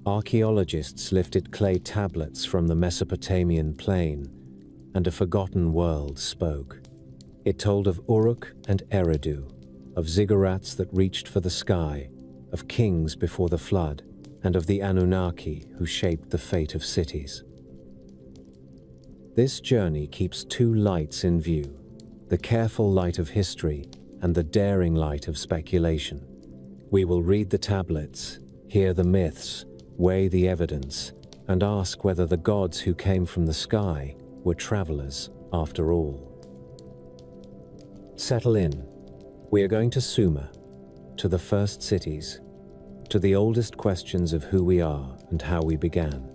Archaeologists lifted clay tablets from the Mesopotamian plain, and a forgotten world spoke. It told of Uruk and Eridu, of ziggurats that reached for the sky, of kings before the flood, and of the Anunnaki who shaped the fate of cities. This journey keeps two lights in view, the careful light of history and the daring light of speculation. We will read the tablets, hear the myths, weigh the evidence, and ask whether the gods who came from the sky were travelers after all. Settle in. We are going to Sumer, to the first cities, to the oldest questions of who we are and how we began.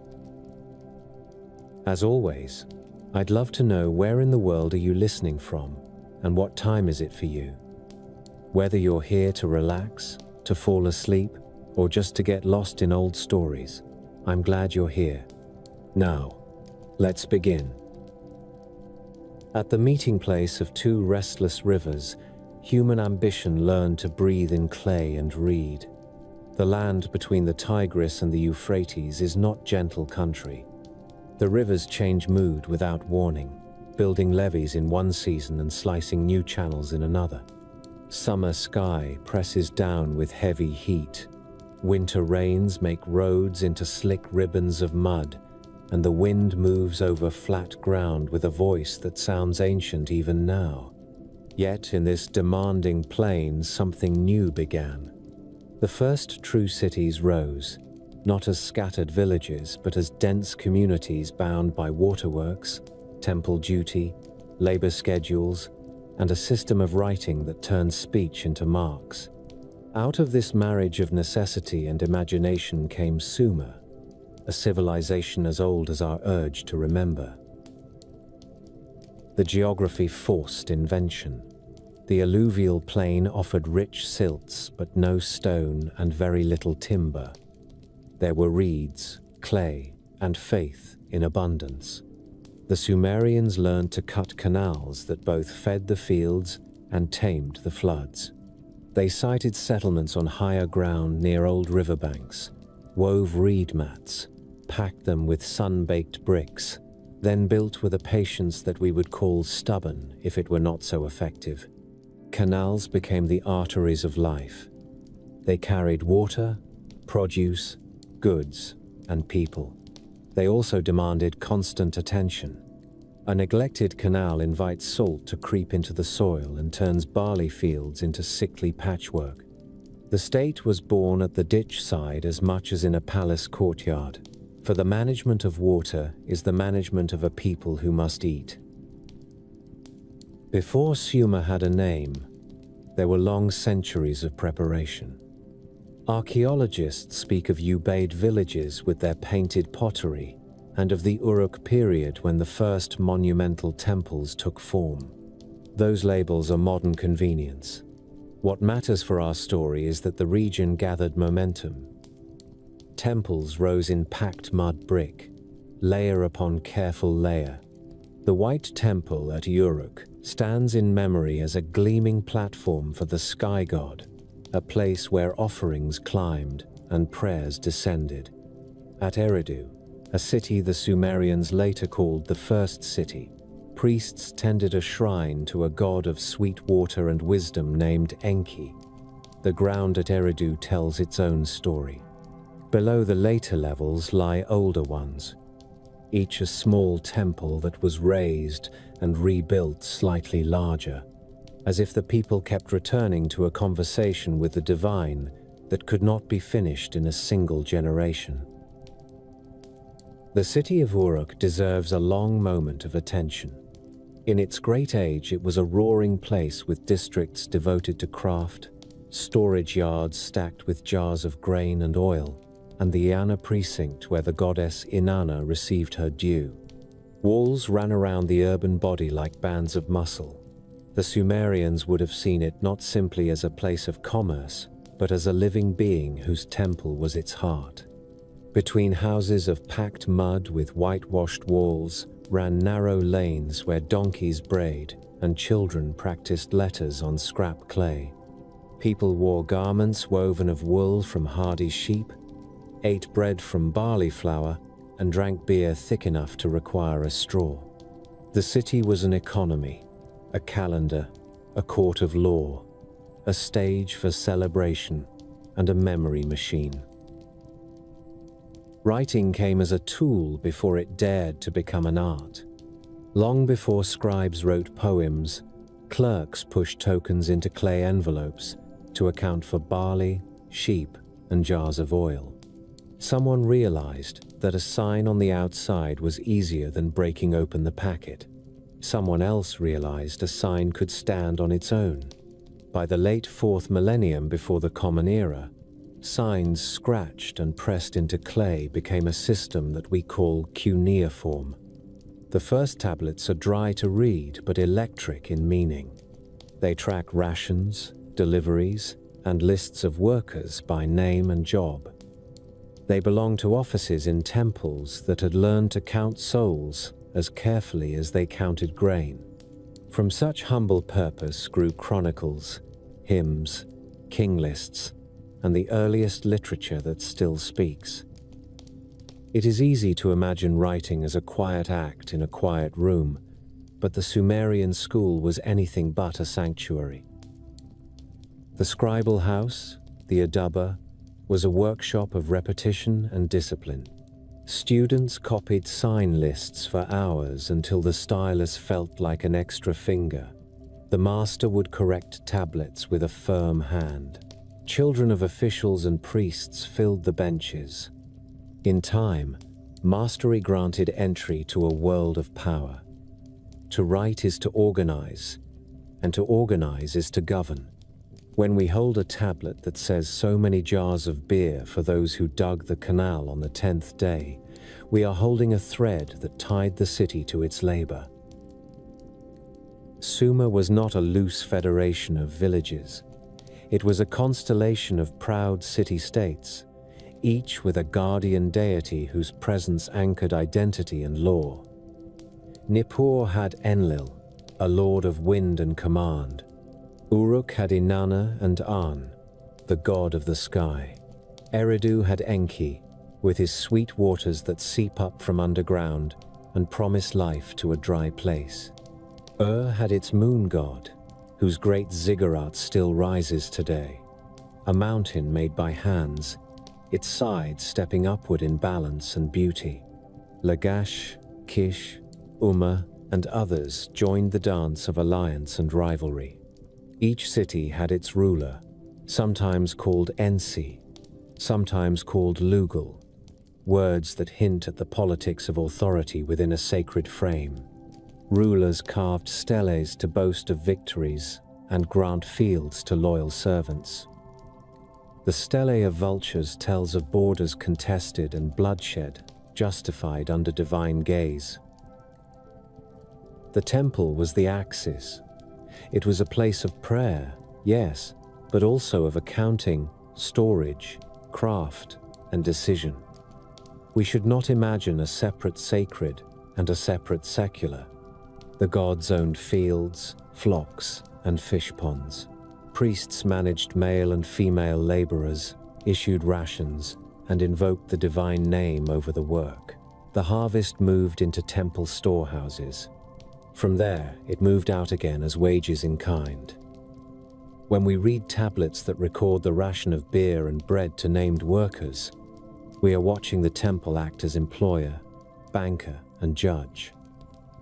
As always, I'd love to know where in the world are you listening from and what time is it for you? Whether you're here to relax, to fall asleep, or just to get lost in old stories, I'm glad you're here. Now, let's begin. At the meeting place of two restless rivers, human ambition learned to breathe in clay and reed. The land between the Tigris and the Euphrates is not gentle country. The rivers change mood without warning, building levees in one season and slicing new channels in another. Summer sky presses down with heavy heat. Winter rains make roads into slick ribbons of mud, and the wind moves over flat ground with a voice that sounds ancient even now. Yet in this demanding plain, something new began. The first true cities rose, not as scattered villages, but as dense communities bound by waterworks, temple duty, labor schedules, and a system of writing that turned speech into marks. Out of this marriage of necessity and imagination came Sumer, a civilization as old as our urge to remember. The geography forced invention. The alluvial plain offered rich silts, but no stone and very little timber. There were reeds, clay, and faith in abundance. The Sumerians learned to cut canals that both fed the fields and tamed the floods. They sited settlements on higher ground near old riverbanks, wove reed mats, packed them with sun-baked bricks, then built with a patience that we would call stubborn if it were not so effective. Canals became the arteries of life. They carried water, produce, goods, and people. They also demanded constant attention. A neglected canal invites salt to creep into the soil and turns barley fields into sickly patchwork. The state was born at the ditch side as much as in a palace courtyard, for the management of water is the management of a people who must eat. Before Sumer had a name, there were long centuries of preparation. Archaeologists speak of Ubaid villages with their painted pottery, and of the Uruk period when the first monumental temples took form. Those labels are modern convenience. What matters for our story is that the region gathered momentum. Temples rose in packed mud brick, layer upon careful layer. The White Temple at Uruk stands in memory as a gleaming platform for the sky god, a place where offerings climbed and prayers descended. At Eridu, a city the Sumerians later called the First City, priests tended a shrine to a god of sweet water and wisdom named Enki. The ground at Eridu tells its own story. Below the later levels lie older ones, each a small temple that was razed and rebuilt slightly larger, as if the people kept returning to a conversation with the divine that could not be finished in a single generation. The city of Uruk deserves a long moment of attention. In its great age, it was a roaring place with districts devoted to craft, storage yards stacked with jars of grain and oil, and the Inanna precinct where the goddess Inanna received her due. Walls ran around the urban body like bands of muscle. The Sumerians would have seen it not simply as a place of commerce, but as a living being whose temple was its heart. Between houses of packed mud with whitewashed walls ran narrow lanes where donkeys brayed and children practiced letters on scrap clay. People wore garments woven of wool from hardy sheep, ate bread from barley flour, and drank beer thick enough to require a straw. The city was an economy, a calendar, a court of law, a stage for celebration, and a memory machine. Writing came as a tool before it dared to become an art. Long before scribes wrote poems, clerks pushed tokens into clay envelopes to account for barley, sheep, and jars of oil. Someone realized that a sign on the outside was easier than breaking open the packet. Someone else realized a sign could stand on its own. By the late 4th millennium before the Common Era, signs scratched and pressed into clay became a system that we call cuneiform. The first tablets are dry to read but electric in meaning. They track rations, deliveries, and lists of workers by name and job. They belong to offices in temples that had learned to count souls as carefully as they counted grain. From such humble purpose grew chronicles, hymns, king lists, and the earliest literature that still speaks. It is easy to imagine writing as a quiet act in a quiet room, but the Sumerian school was anything but a sanctuary. The scribal house, the Adaba, was a workshop of repetition and discipline. Students copied sign lists for hours until the stylus felt like an extra finger. The master would correct tablets with a firm hand. Children of officials and priests filled the benches. In time, mastery granted entry to a world of power. To write is to organize, and to organize is to govern. When we hold a tablet that says so many jars of beer for those who dug the canal on the 10th day, we are holding a thread that tied the city to its labor. Sumer was not a loose federation of villages. It was a constellation of proud city-states, each with a guardian deity whose presence anchored identity and law. Nippur had Enlil, a lord of wind and command. Uruk had Inanna and An, the god of the sky. Eridu had Enki, with his sweet waters that seep up from underground and promise life to a dry place. Had its moon god, whose great ziggurat still rises today, a mountain made by hands, its sides stepping upward in balance and beauty. Lagash, Kish, Uma, and others joined the dance of alliance and rivalry. Each city had its ruler, sometimes called Ensi, sometimes called Lugal, words that hint at the politics of authority within a sacred frame. Rulers carved steles to boast of victories and grant fields to loyal servants. The stele of vultures tells of borders contested and bloodshed justified under divine gaze. The temple was the axis. It was a place of prayer, yes, but also of accounting, storage, craft, and decision. We should not imagine a separate sacred and a separate secular. The gods owned fields, flocks, and fish ponds. Priests managed male and female laborers, issued rations, and invoked the divine name over the work. The harvest moved into temple storehouses. From there, it moved out again as wages in kind. When we read tablets that record the ration of beer and bread to named workers, we are watching the temple act as employer, banker, and judge.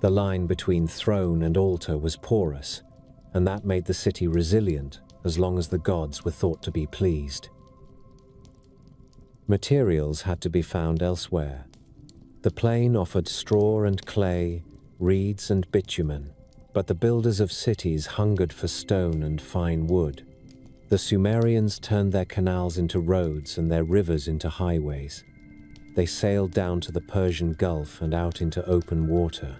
The line between throne and altar was porous, and that made the city resilient as long as the gods were thought to be pleased. Materials had to be found elsewhere. The plain offered straw and clay, reeds and bitumen, but the builders of cities hungered for stone and fine wood. The Sumerians turned their canals into roads and their rivers into highways. They sailed down to the Persian Gulf and out into open water.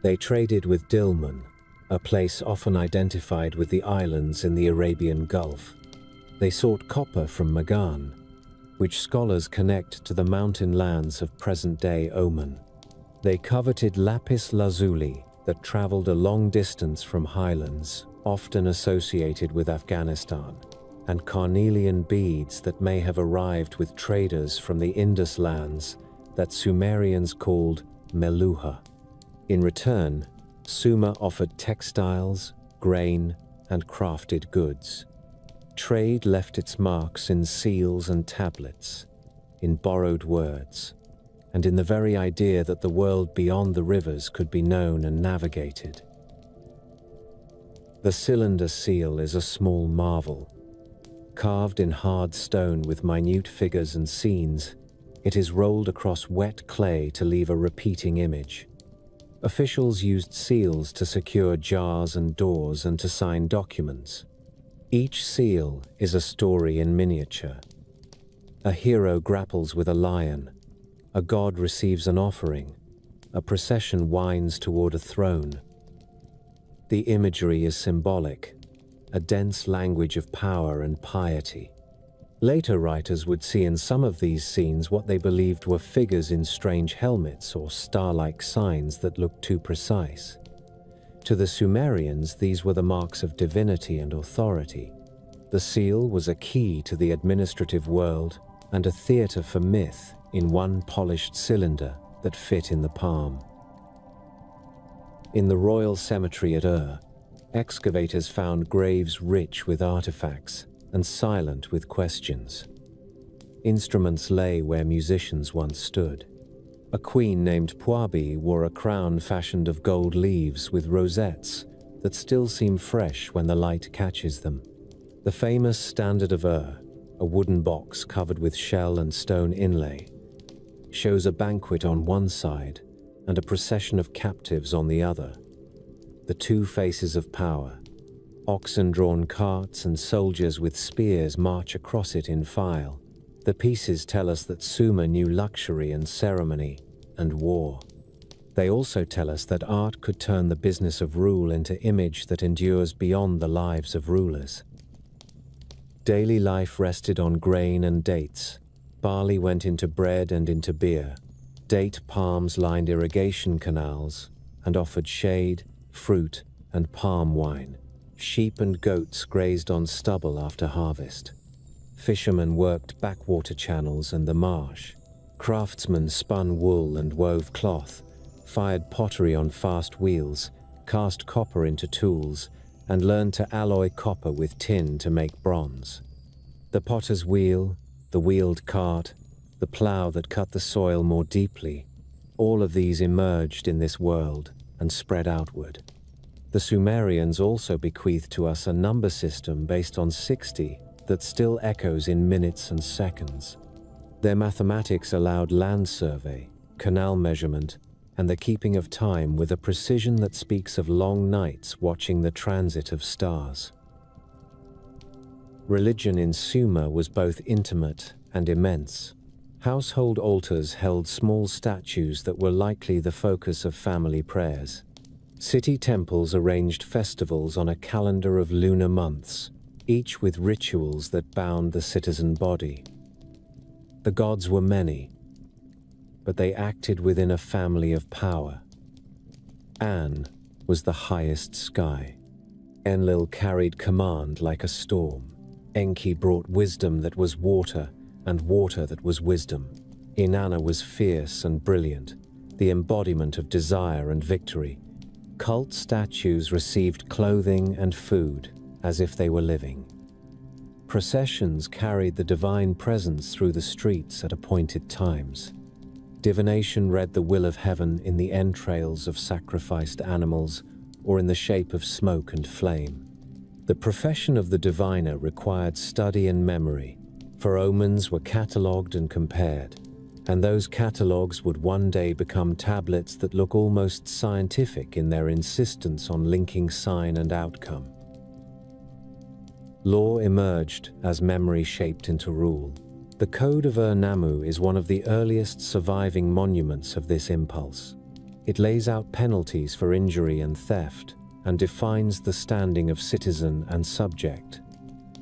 They traded with Dilmun, a place often identified with the islands in the Arabian Gulf. They sought copper from Magan, which scholars connect to the mountain lands of present-day Oman. They coveted lapis lazuli that traveled a long distance from highlands, often associated with Afghanistan, and carnelian beads that may have arrived with traders from the Indus lands that Sumerians called Meluha. In return, Sumer offered textiles, grain, and crafted goods. Trade left its marks in seals and tablets, in borrowed words, and in the very idea that the world beyond the rivers could be known and navigated. The cylinder seal is a small marvel. Carved in hard stone with minute figures and scenes, it is rolled across wet clay to leave a repeating image. Officials used seals to secure jars and doors and to sign documents. Each seal is a story in miniature. A hero grapples with a lion. A god receives an offering. A procession winds toward a throne. The imagery is symbolic, a dense language of power and piety. Later writers would see in some of these scenes what they believed were figures in strange helmets or star-like signs that looked too precise. To the Sumerians, these were the marks of divinity and authority. The seal was a key to the administrative world and a theater for myth in one polished cylinder that fit in the palm. In the royal cemetery at Ur, excavators found graves rich with artifacts and silent with questions. Instruments lay where musicians once stood. A queen named Puabi wore a crown fashioned of gold leaves with rosettes that still seem fresh when the light catches them. The famous Standard of Ur, a wooden box covered with shell and stone inlay, shows a banquet on one side and a procession of captives on the other. The two faces of power. Oxen-drawn carts and soldiers with spears march across it in file. The pieces tell us that Sumer knew luxury and ceremony and war. They also tell us that art could turn the business of rule into image that endures beyond the lives of rulers. Daily life rested on grain and dates. Barley went into bread and into beer. Date palms lined irrigation canals and offered shade, fruit, and palm wine. Sheep and goats grazed on stubble after harvest. Fishermen worked backwater channels and the marsh. Craftsmen spun wool and wove cloth, fired pottery on fast wheels, cast copper into tools, and learned to alloy copper with tin to make bronze. The potter's wheel, the wheeled cart, the plough that cut the soil more deeply, all of these emerged in this world and spread outward. The Sumerians also bequeathed to us a number system based on 60 that still echoes in minutes and seconds. Their mathematics allowed land survey, canal measurement, and the keeping of time with a precision that speaks of long nights watching the transit of stars. Religion in Sumer was both intimate and immense. Household altars held small statues that were likely the focus of family prayers. City temples arranged festivals on a calendar of lunar months, each with rituals that bound the citizen body. The gods were many, but they acted within a family of power. An was the highest sky. Enlil carried command like a storm. Enki brought wisdom that was water, and water that was wisdom. Inanna was fierce and brilliant, the embodiment of desire and victory. Cult statues received clothing and food as if they were living. Processions carried the divine presence through the streets at appointed times. Divination read the will of heaven in the entrails of sacrificed animals or in the shape of smoke and flame. The profession of the diviner required study and memory, for omens were catalogued and compared, and those catalogues would one day become tablets that look almost scientific in their insistence on linking sign and outcome. Law emerged as memory shaped into rule. The Code of Ur-Nammu is one of the earliest surviving monuments of this impulse. It lays out penalties for injury and theft, and defines the standing of citizen and subject.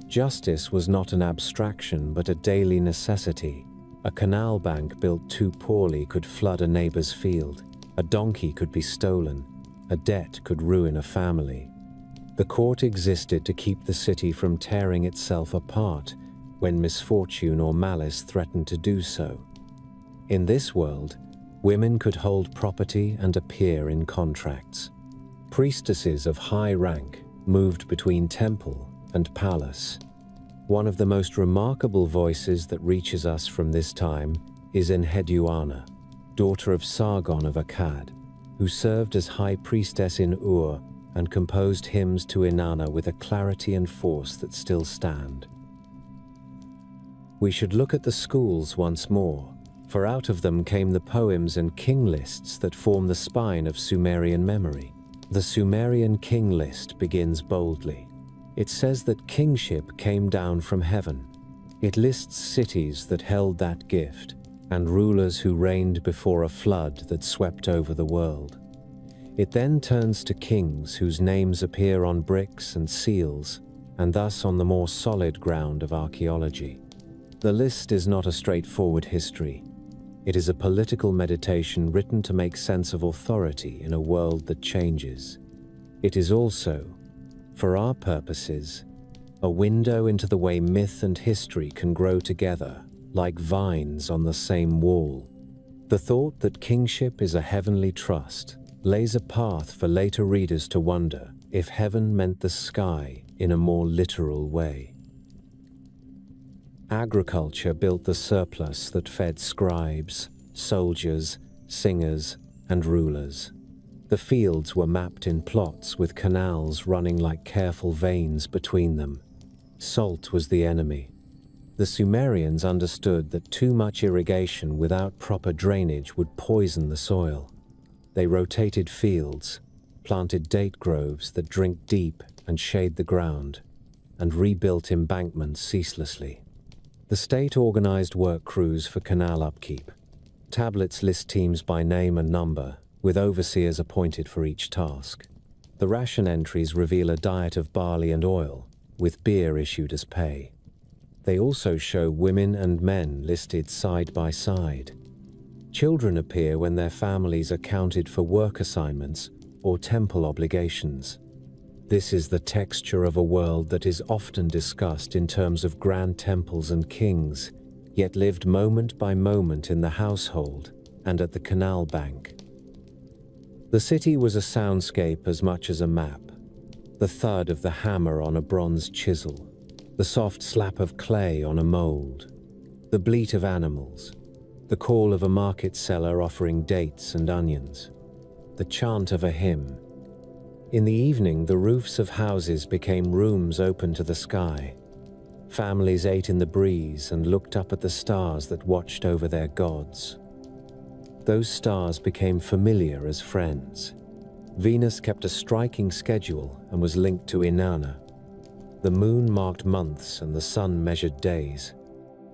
Justice was not an abstraction but a daily necessity. A canal bank built too poorly could flood a neighbor's field. A donkey could be stolen. A debt could ruin a family. The court existed to keep the city from tearing itself apart when misfortune or malice threatened to do so. In this world, women could hold property and appear in contracts. Priestesses of high rank moved between temple and palace. One of the most remarkable voices that reaches us from this time is Enheduanna, daughter of Sargon of Akkad, who served as high priestess in Ur and composed hymns to Inanna with a clarity and force that still stand. We should look at the schools once more, for out of them came the poems and king lists that form the spine of Sumerian memory. The Sumerian king list begins boldly. It says that kingship came down from heaven. It lists cities that held that gift, and rulers who reigned before a flood that swept over the world. It then turns to kings whose names appear on bricks and seals, and thus on the more solid ground of archaeology. The list is not a straightforward history. It is a political meditation written to make sense of authority in a world that changes. It is also, for our purposes, a window into the way myth and history can grow together, like vines on the same wall. The thought that kingship is a heavenly trust lays a path for later readers to wonder if heaven meant the sky in a more literal way. Agriculture built the surplus that fed scribes, soldiers, singers, and rulers. The fields were mapped in plots with canals running like careful veins between them. Salt was the enemy. The Sumerians understood that too much irrigation without proper drainage would poison the soil. They rotated fields, planted date groves that drink deep and shade the ground, and rebuilt embankments ceaselessly. The state organized work crews for canal upkeep. Tablets list teams by name and number, with overseers appointed for each task. The ration entries reveal a diet of barley and oil, with beer issued as pay. They also show women and men listed side by side. Children appear when their families are counted for work assignments or temple obligations. This is the texture of a world that is often discussed in terms of grand temples and kings, yet lived moment by moment in the household and at the canal bank. The city was a soundscape as much as a map. The thud of the hammer on a bronze chisel, the soft slap of clay on a mold, the bleat of animals, the call of a market seller offering dates and onions, the chant of a hymn. In the evening, the roofs of houses became rooms open to the sky. Families ate in the breeze and looked up at the stars that watched over their gods. Those stars became familiar as friends. Venus kept a striking schedule and was linked to Inanna. The moon marked months and the sun measured days.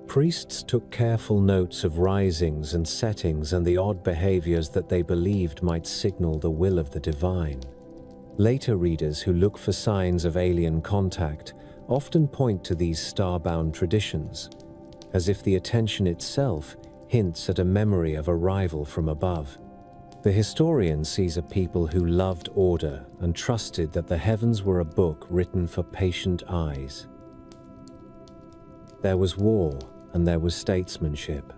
Priests took careful notes of risings and settings and the odd behaviors that they believed might signal the will of the divine. Later readers who look for signs of alien contact often point to these star-bound traditions, as if the attention itself hints at a memory of arrival from above. The historian sees a people who loved order and trusted that the heavens were a book written for patient eyes. There was war and there was statesmanship.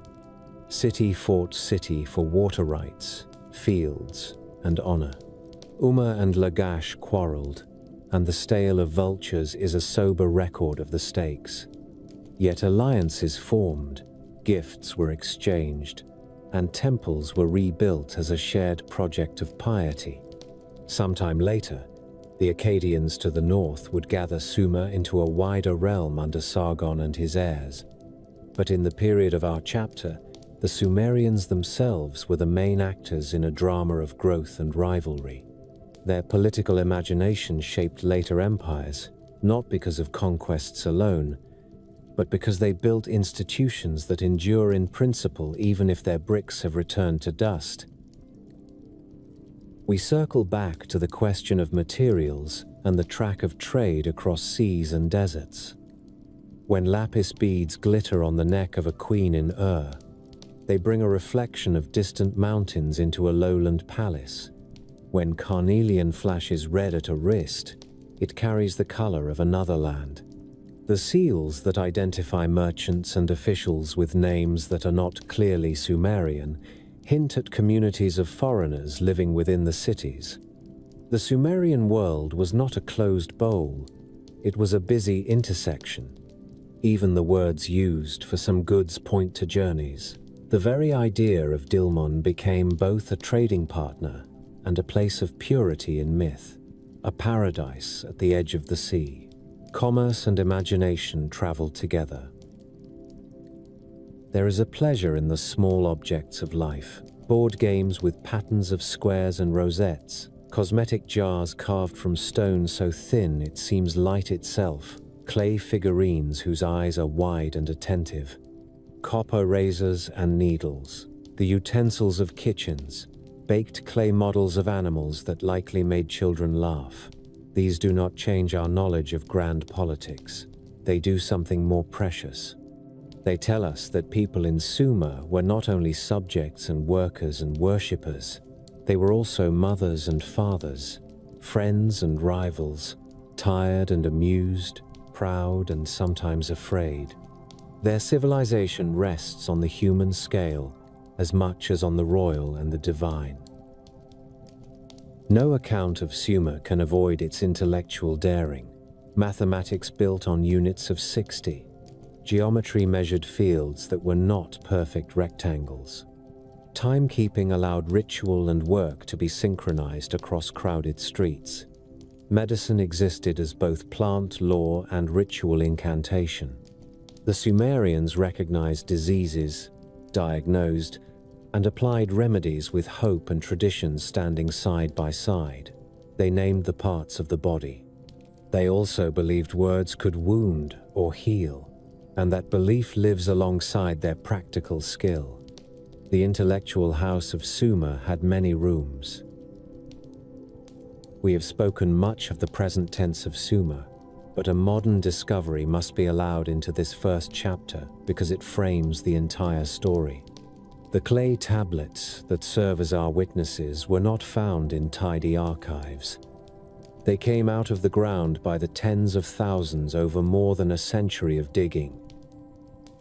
City fought city for water rights, fields, and honor. Umma and Lagash quarreled, and the Stale of Vultures is a sober record of the stakes. Yet alliances formed, gifts were exchanged, and temples were rebuilt as a shared project of piety. Sometime later, the Akkadians to the north would gather Sumer into a wider realm under Sargon and his heirs. But in the period of our chapter, the Sumerians themselves were the main actors in a drama of growth and rivalry. Their political imagination shaped later empires, not because of conquests alone, but because they built institutions that endure in principle even if their bricks have returned to dust. We circle back to the question of materials and the track of trade across seas and deserts. When lapis beads glitter on the neck of a queen in Ur, they bring a reflection of distant mountains into a lowland palace. When carnelian flashes red at a wrist, it carries the color of another land. The seals that identify merchants and officials with names that are not clearly Sumerian hint at communities of foreigners living within the cities. The Sumerian world was not a closed bowl, it was a busy intersection. Even the words used for some goods point to journeys. The very idea of Dilmun became both a trading partner and a place of purity in myth, a paradise at the edge of the sea. Commerce and imagination traveled together. There is a pleasure in the small objects of life. Board games with patterns of squares and rosettes, cosmetic jars carved from stone so thin it seems light itself, clay figurines whose eyes are wide and attentive, copper razors and needles, the utensils of kitchens, baked clay models of animals that likely made children laugh. These do not change our knowledge of grand politics. They do something more precious. They tell us that people in Sumer were not only subjects and workers and worshippers, they were also mothers and fathers, friends and rivals, tired and amused, proud and sometimes afraid. Their civilization rests on the human scale as much as on the royal and the divine. No account of Sumer can avoid its intellectual daring. Mathematics built on units of 60. Geometry measured fields that were not perfect rectangles. Timekeeping allowed ritual and work to be synchronized across crowded streets. Medicine existed as both plant law and ritual incantation. The Sumerians recognized diseases, diagnosed, and applied remedies with hope and tradition standing side by side. They named the parts of the body. They also believed words could wound or heal, and that belief lives alongside their practical skill. The intellectual house of Sumer had many rooms. We have spoken much of the present tense of Sumer, but a modern discovery must be allowed into this first chapter because it frames the entire story. The clay tablets that serve as our witnesses were not found in tidy archives. They came out of the ground by the tens of thousands over more than a century of digging.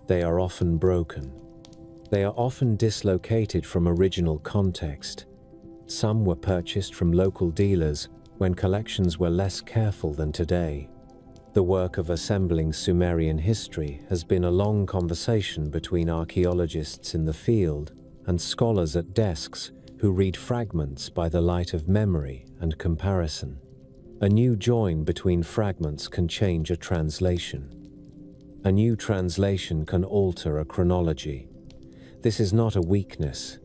They are often broken. They are often dislocated from original context. Some were purchased from local dealers when collections were less careful than today. The work of assembling Sumerian history has been a long conversation between archaeologists in the field and scholars at desks who read fragments by the light of memory and comparison. A new join between fragments can change a translation. A new translation can alter a chronology. This is not a weakness.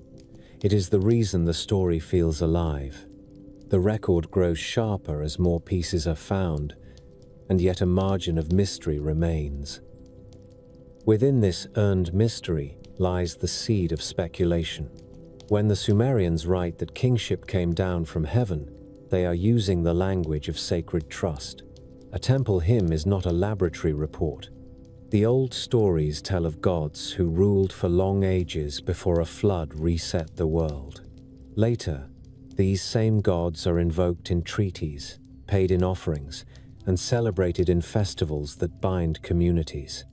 It is the reason the story feels alive. The record grows sharper as more pieces are found, and yet a margin of mystery remains. Within this earned mystery lies the seed of speculation. When the Sumerians write that kingship came down from heaven, they are using the language of sacred trust. A temple hymn is not a laboratory report. The old stories tell of gods who ruled for long ages before a flood reset the world. Later, these same gods are invoked in treaties, paid in offerings, and celebrated in festivals that bind communities.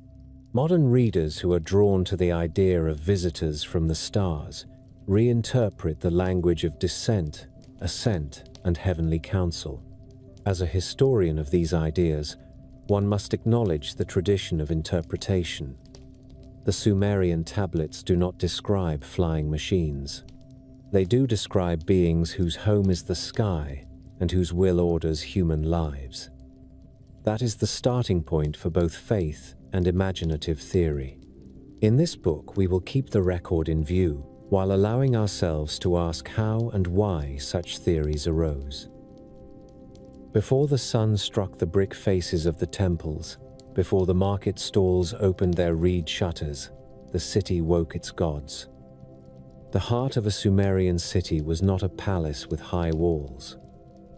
Modern readers who are drawn to the idea of visitors from the stars reinterpret the language of descent, ascent, and heavenly council. As a historian of these ideas, one must acknowledge the tradition of interpretation. The Sumerian tablets do not describe flying machines. They do describe beings whose home is the sky and whose will orders human lives. That is the starting point for both faith and imaginative theory. In this book, we will keep the record in view while allowing ourselves to ask how and why such theories arose. Before the sun struck the brick faces of the temples, before the market stalls opened their reed shutters, the city woke its gods. The heart of a Sumerian city was not a palace with high walls.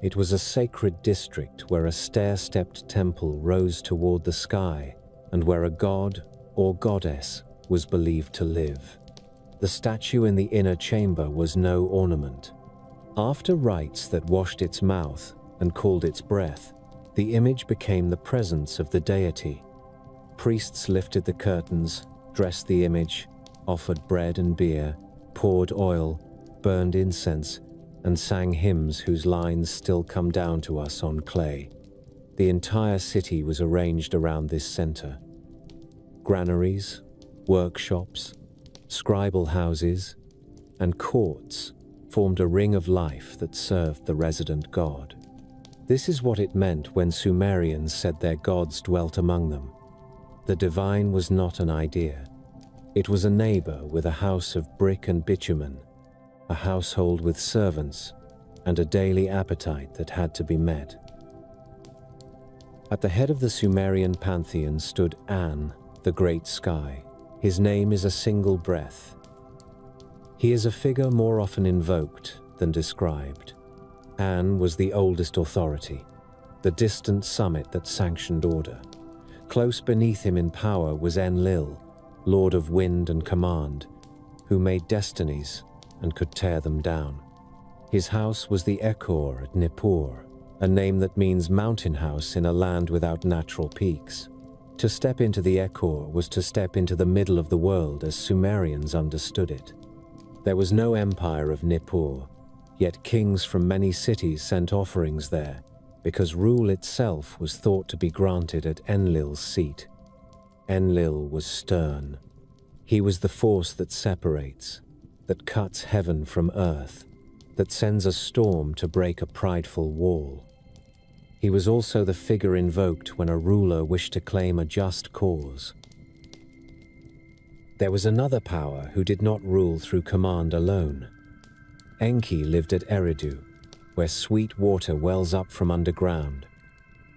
It was a sacred district where a stair-stepped temple rose toward the sky and where a god or goddess was believed to live. The statue in the inner chamber was no ornament. After rites that washed its mouth and cooled its breath, The image became the presence of the deity. Priests lifted the curtains, dressed the image, offered bread and beer, poured oil, burned incense, and sang hymns whose lines still come down to us on clay. The entire city was arranged around this center. Granaries, workshops, scribal houses, and courts formed a ring of life that served the resident god. This is what it meant when Sumerians said their gods dwelt among them. The divine was not an idea. It was a neighbor with a house of brick and bitumen, a household with servants, and a daily appetite that had to be met. At the head of the Sumerian pantheon stood An, the great sky. His name is a single breath. He is a figure more often invoked than described. An was the oldest authority, the distant summit that sanctioned order. Close beneath him in power was Enlil, lord of wind and command, who made destinies and could tear them down. His house was the Ekor at Nippur, a name that means mountain house in a land without natural peaks. To step into the Ekor was to step into the middle of the world as Sumerians understood it. There was no empire of Nippur, yet kings from many cities sent offerings there, because rule itself was thought to be granted at Enlil's seat. Enlil was stern. He was the force that separates, that cuts heaven from earth, that sends a storm to break a prideful wall. He was also the figure invoked when a ruler wished to claim a just cause. There was another power who did not rule through command alone. Enki lived at Eridu, where sweet water wells up from underground.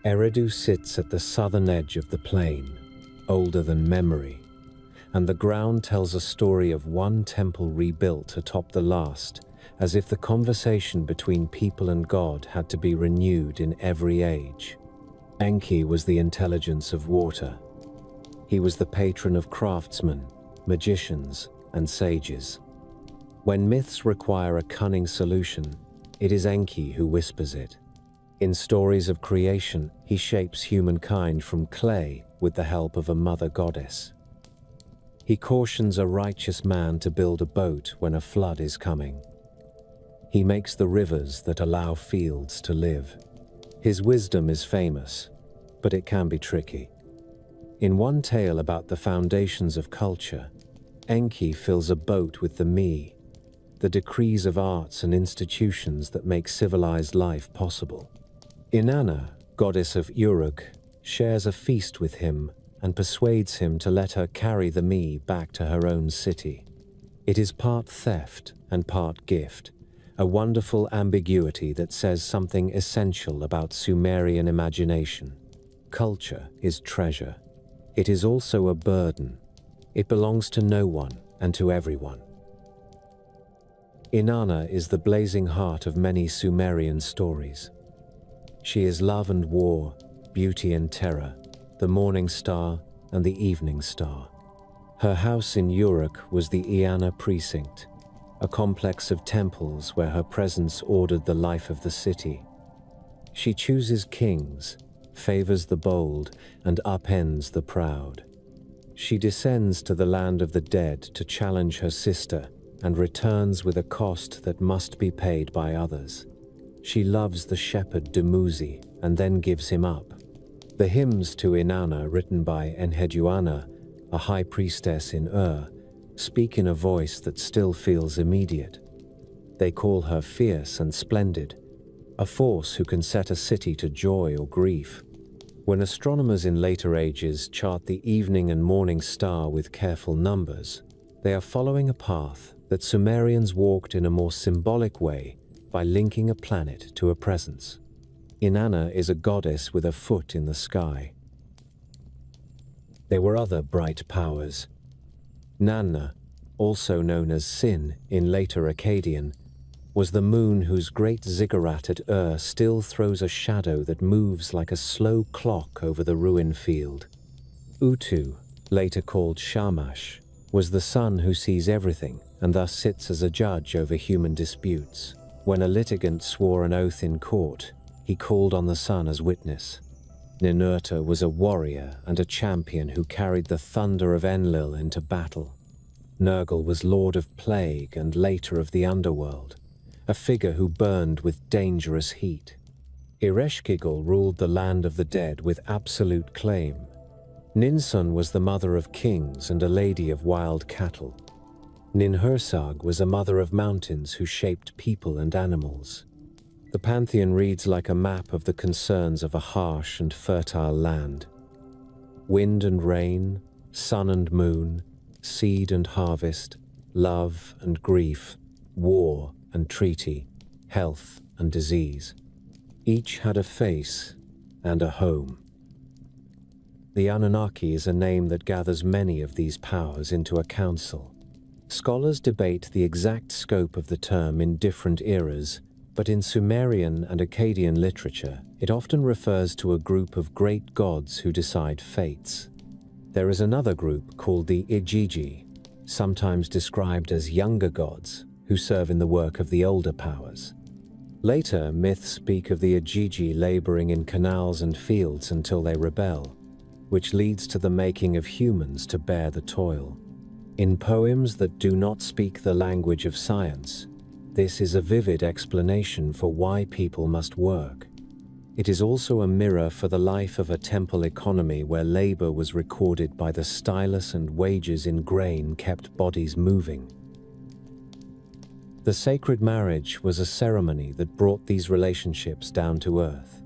Eridu sits at the southern edge of the plain, older than memory, and the ground tells a story of one temple rebuilt atop the last, as if the conversation between people and God had to be renewed in every age. Enki was the intelligence of water. He was the patron of craftsmen, magicians, and sages. When myths require a cunning solution, it is Enki who whispers it. In stories of creation, he shapes humankind from clay with the help of a mother goddess. He cautions a righteous man to build a boat when a flood is coming. He makes the rivers that allow fields to live. His wisdom is famous, but it can be tricky. In one tale about the foundations of culture, Enki fills a boat with the me, the decrees of arts and institutions that make civilized life possible. Inanna, goddess of Uruk, shares a feast with him and persuades him to let her carry the me back to her own city. It is part theft and part gift, a wonderful ambiguity that says something essential about Sumerian imagination. Culture is treasure. It is also a burden. It belongs to no one and to everyone. Inanna is the blazing heart of many Sumerian stories. She is love and war, beauty and terror, the morning star and the evening star. Her house in Uruk was the Eanna precinct, a complex of temples where her presence ordered the life of the city. She chooses kings, favors the bold, and upends the proud. She descends to the land of the dead to challenge her sister and returns with a cost that must be paid by others. She loves the shepherd Dumuzi and then gives him up. The hymns to Inanna, written by Enheduanna, a high priestess in speak in a voice that still feels immediate. They call her fierce and splendid, a force who can set a city to joy or grief. When astronomers in later ages chart the evening and morning star with careful numbers, they are following a path that Sumerians walked in a more symbolic way by linking a planet to a presence. Inanna is a goddess with a foot in the sky. There were other bright powers. Nanna, also known as Sin in later Akkadian, was the moon whose great ziggurat at still throws a shadow that moves like a slow clock over the ruin field. Utu, later called Shamash, was the sun who sees everything and thus sits as a judge over human disputes. When a litigant swore an oath in court, he called on the sun as witness. Ninurta was a warrior and a champion who carried the thunder of Enlil into battle. Nergal was lord of plague and later of the underworld, a figure who burned with dangerous heat. Ereshkigal ruled the land of the dead with absolute claim. Ninsun was the mother of kings and a lady of wild cattle. Ninhursag was a mother of mountains who shaped people and animals. The pantheon reads like a map of the concerns of a harsh and fertile land. Wind and rain, sun and moon, seed and harvest, love and grief, war and treaty, health and disease. Each had a face and a home. The Anunnaki is a name that gathers many of these powers into a council. Scholars debate the exact scope of the term in different eras, but in Sumerian and Akkadian literature, it often refers to a group of great gods who decide fates. There is another group called the Igigi, sometimes described as younger gods, who serve in the work of the older powers. Later, myths speak of the Igigi laboring in canals and fields until they rebel, which leads to the making of humans to bear the toil. In poems that do not speak the language of science, this is a vivid explanation for why people must work. It is also a mirror for the life of a temple economy where labor was recorded by the stylus and wages in grain kept bodies moving. The sacred marriage was a ceremony that brought these relationships down to earth.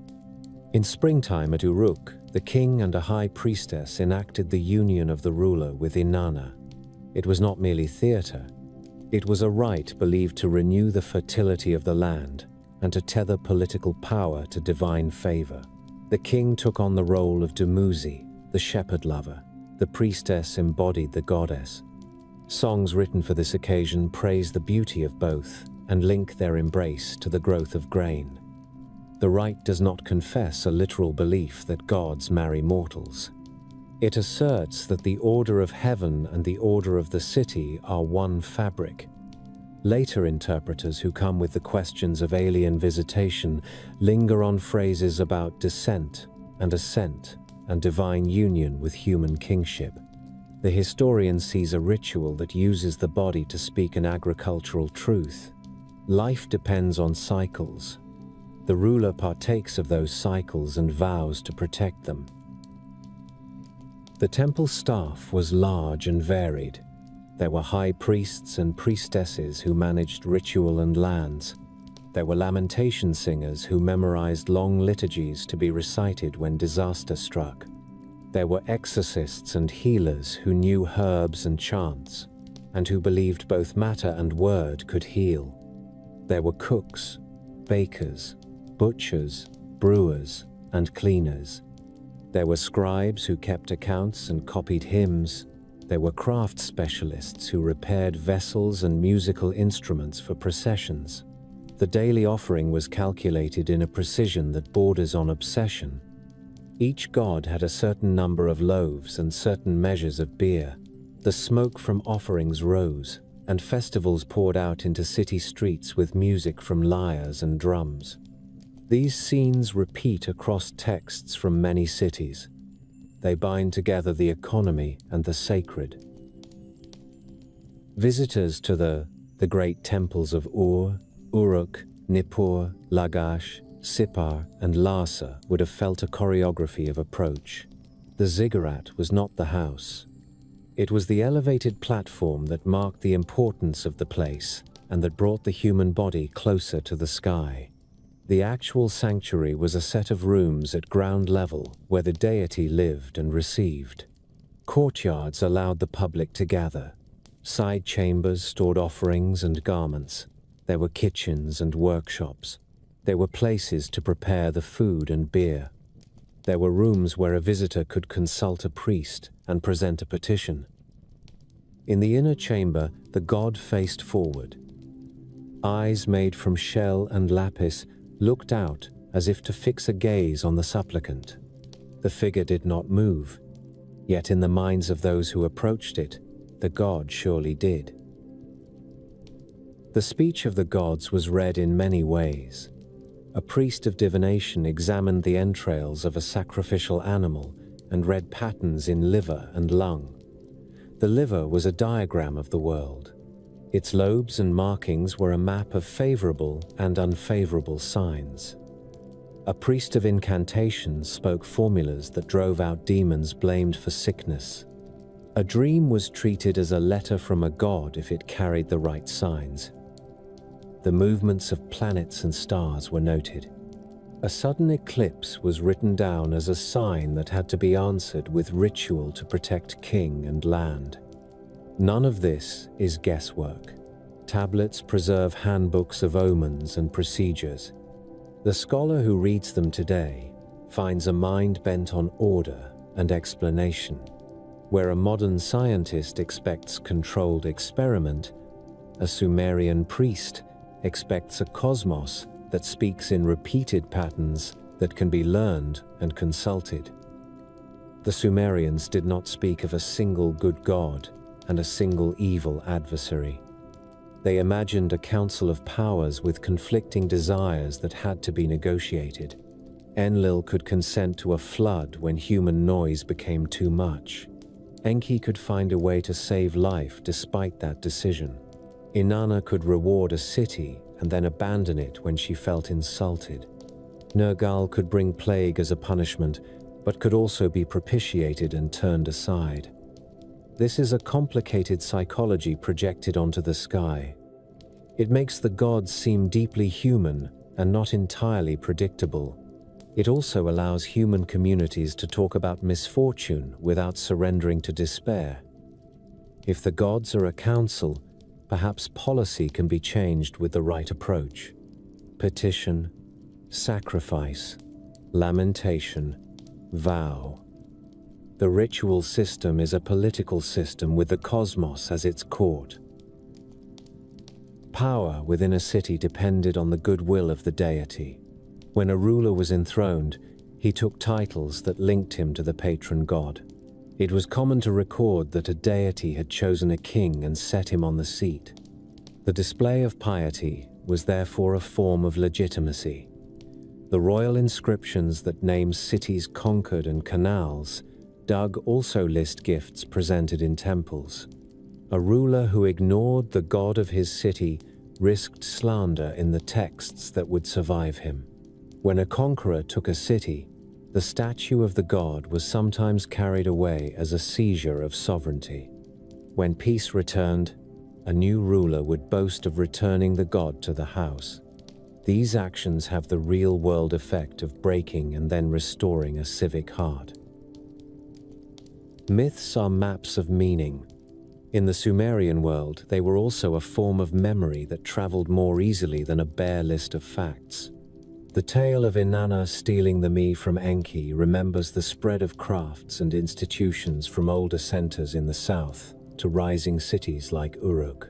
In springtime at Uruk, the king and a high priestess enacted the union of the ruler with Inanna. It was not merely theater. It was a rite believed to renew the fertility of the land and to tether political power to divine favor. The king took on the role of Dumuzi, the shepherd lover. The priestess embodied the goddess. Songs written for this occasion praise the beauty of both and link their embrace to the growth of grain. The rite does not confess a literal belief that gods marry mortals. It asserts that the order of heaven and the order of the city are one fabric. Later interpreters who come with the questions of alien visitation linger on phrases about descent and ascent and divine union with human kingship. The historian sees a ritual that uses the body to speak an agricultural truth. Life depends on cycles. The ruler partakes of those cycles and vows to protect them. The temple staff was large and varied. There were high priests and priestesses who managed ritual and lands. There were lamentation singers who memorized long liturgies to be recited when disaster struck. There were exorcists and healers who knew herbs and chants, and who believed both matter and word could heal. There were cooks, bakers, butchers, brewers, and cleaners. There were scribes who kept accounts and copied hymns. There were craft specialists who repaired vessels and musical instruments for processions. The daily offering was calculated in a precision that borders on obsession. Each god had a certain number of loaves and certain measures of beer. The smoke from offerings rose, and festivals poured out into city streets with music from lyres and drums. These scenes repeat across texts from many cities. They bind together the economy and the sacred. Visitors to the great temples of Ur, Uruk, Nippur, Lagash, Sippar, and Lhasa would have felt a choreography of approach. The ziggurat was not the house. It was the elevated platform that marked the importance of the place and that brought the human body closer to the sky. The actual sanctuary was a set of rooms at ground level where the deity lived and received. Courtyards allowed the public to gather. Side chambers stored offerings and garments. There were kitchens and workshops. There were places to prepare the food and beer. There were rooms where a visitor could consult a priest and present a petition. In the inner chamber, the god faced forward. Eyes made from shell and lapis looked out as if to fix a gaze on the supplicant. The figure did not move, yet in the minds of those who approached it, the god surely did. The speech of the gods was read in many ways. A priest of divination examined the entrails of a sacrificial animal and read patterns in liver and lung. The liver was a diagram of the world. Its lobes and markings were a map of favorable and unfavorable signs. A priest of incantations spoke formulas that drove out demons blamed for sickness. A dream was treated as a letter from a god if it carried the right signs. The movements of planets and stars were noted. A sudden eclipse was written down as a sign that had to be answered with ritual to protect king and land. None of this is guesswork. Tablets preserve handbooks of omens and procedures. The scholar who reads them today finds a mind bent on order and explanation. Where a modern scientist expects controlled experiment, a Sumerian priest expects a cosmos that speaks in repeated patterns that can be learned and consulted. The Sumerians did not speak of a single good god and a single evil adversary. They imagined a council of powers with conflicting desires that had to be negotiated. Enlil could consent to a flood when human noise became too much. Enki could find a way to save life despite that decision. Inanna could reward a city and then abandon it when she felt insulted. Nergal could bring plague as a punishment, but could also be propitiated and turned aside. This is a complicated psychology projected onto the sky. It makes the gods seem deeply human and not entirely predictable. It also allows human communities to talk about misfortune without surrendering to despair. If the gods are a council, perhaps policy can be changed with the right approach. Petition, sacrifice, lamentation, vow. The ritual system is a political system with the cosmos as its court. Power within a city depended on the goodwill of the deity. When a ruler was enthroned, he took titles that linked him to the patron god. It was common to record that a deity had chosen a king and set him on the seat. The display of piety was therefore a form of legitimacy. The royal inscriptions that name cities conquered and canals dug also list gifts presented in temples. A ruler who ignored the god of his city risked slander in the texts that would survive him. When a conqueror took a city, the statue of the god was sometimes carried away as a seizure of sovereignty. When peace returned, a new ruler would boast of returning the god to the house. These actions have the real-world effect of breaking and then restoring a civic heart. Myths are maps of meaning. In the Sumerian world, they were also a form of memory that traveled more easily than a bare list of facts. The tale of Inanna stealing the me from Enki remembers the spread of crafts and institutions from older centers in the south to rising cities like Uruk.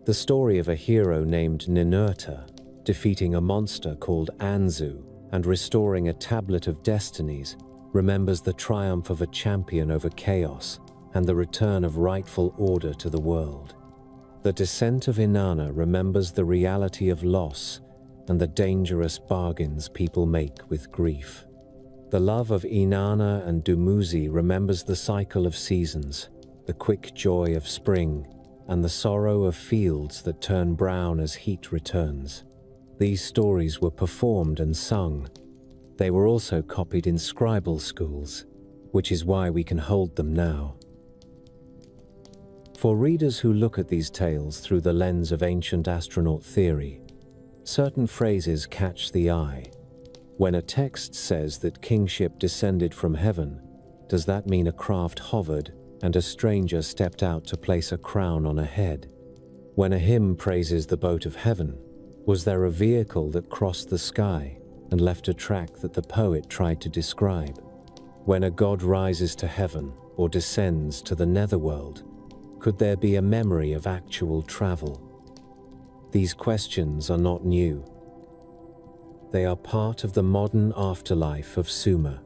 The story of a hero named Ninurta defeating a monster called Anzu and restoring a tablet of destinies remembers the triumph of a champion over chaos and the return of rightful order to the world. The descent of Inanna remembers the reality of loss and the dangerous bargains people make with grief. The love of Inanna and Dumuzi remembers the cycle of seasons, the quick joy of spring, and the sorrow of fields that turn brown as heat returns. These stories were performed and sung. They were also copied in scribal schools, which is why we can hold them now. For readers who look at these tales through the lens of ancient astronaut theory, certain phrases catch the eye. When a text says that kingship descended from heaven, does that mean a craft hovered and a stranger stepped out to place a crown on a head? When a hymn praises the boat of heaven, was there a vehicle that crossed the sky and left a track that the poet tried to describe? When a god rises to heaven or descends to the netherworld, could there be a memory of actual travel? These questions are not new. They are part of the modern afterlife of Sumer.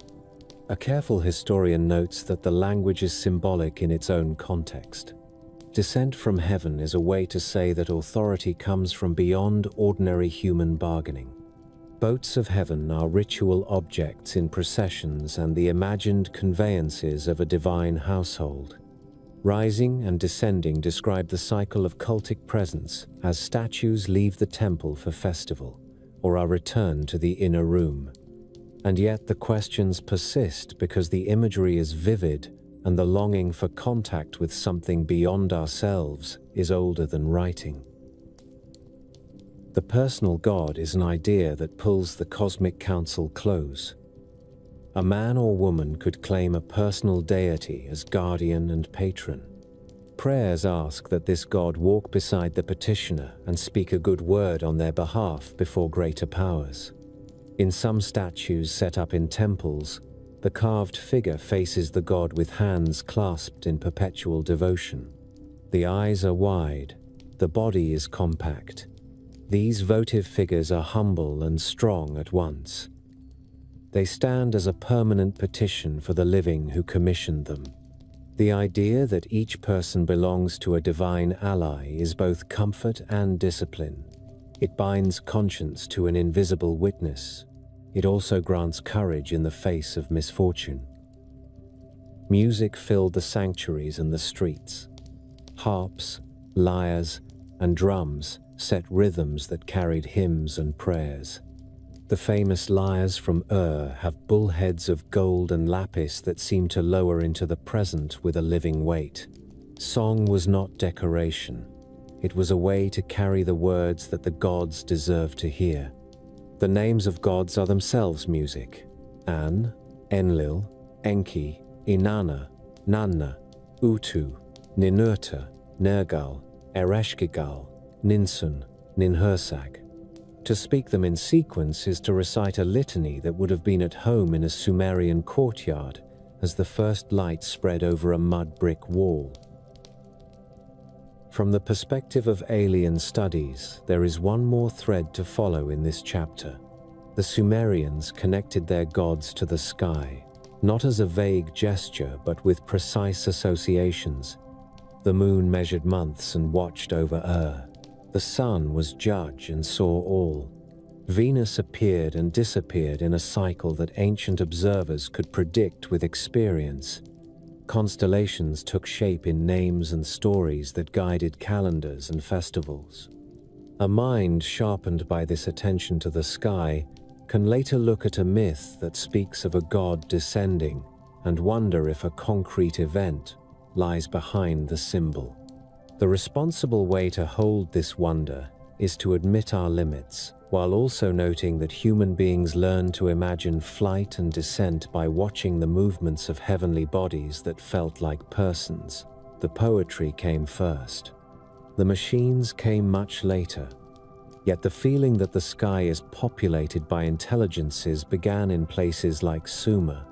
A careful historian notes that the language is symbolic in its own context. Descent from heaven is a way to say that authority comes from beyond ordinary human bargaining. Boats of heaven are ritual objects in processions and the imagined conveyances of a divine household. Rising and descending describe the cycle of cultic presence as statues leave the temple for festival or are returned to the inner room. And yet the questions persist because the imagery is vivid and the longing for contact with something beyond ourselves is older than writing. The personal God is an idea that pulls the cosmic council close. A man or woman could claim a personal deity as guardian and patron. Prayers ask that this God walk beside the petitioner and speak a good word on their behalf before greater powers. In some statues set up in temples, the carved figure faces the god with hands clasped in perpetual devotion. The eyes are wide, the body is compact. These votive figures are humble and strong at once. They stand as a permanent petition for the living who commissioned them. The idea that each person belongs to a divine ally is both comfort and discipline. It binds conscience to an invisible witness. It also grants courage in the face of misfortune. Music filled the sanctuaries and the streets. Harps, lyres, and drums set rhythms that carried hymns and prayers. The famous lyres from have bullheads of gold and lapis that seem to lower into the present with a living weight. Song was not decoration. It was a way to carry the words that the gods deserve to hear. The names of gods are themselves music. An, Enlil, Enki, Inanna, Nanna, Utu, Ninurta, Nergal, Ereshkigal, Ninsun, Ninhursag. To speak them in sequence is to recite a litany that would have been at home in a Sumerian courtyard as the first light spread over a mud brick wall. From the perspective of alien studies, there is one more thread to follow in this chapter. The Sumerians connected their gods to the sky, not as a vague gesture but with precise associations. The moon measured months and watched over The sun was judge and saw all. Venus appeared and disappeared in a cycle that ancient observers could predict with experience. Constellations took shape in names and stories that guided calendars and festivals. A mind sharpened by this attention to the sky can later look at a myth that speaks of a god descending and wonder if a concrete event lies behind the symbol. The responsible way to hold this wonder is to admit our limits, while also noting that human beings learn to imagine flight and descent by watching the movements of heavenly bodies that felt like persons. The poetry came first. The machines came much later. Yet the feeling that the sky is populated by intelligences began in places like Sumer.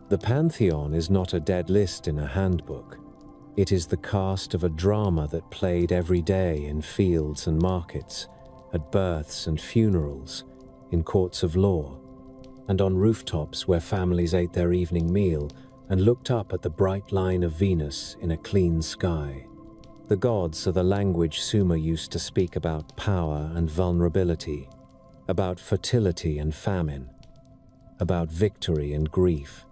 The pantheon is not a dead list in a handbook. It is the cast of a drama that played every day in fields and markets, at births and funerals, in courts of law, and on rooftops where families ate their evening meal and looked up at the bright line of Venus in a clean sky. The gods are the language Sumer used to speak about power and vulnerability, about fertility and famine, about victory and grief.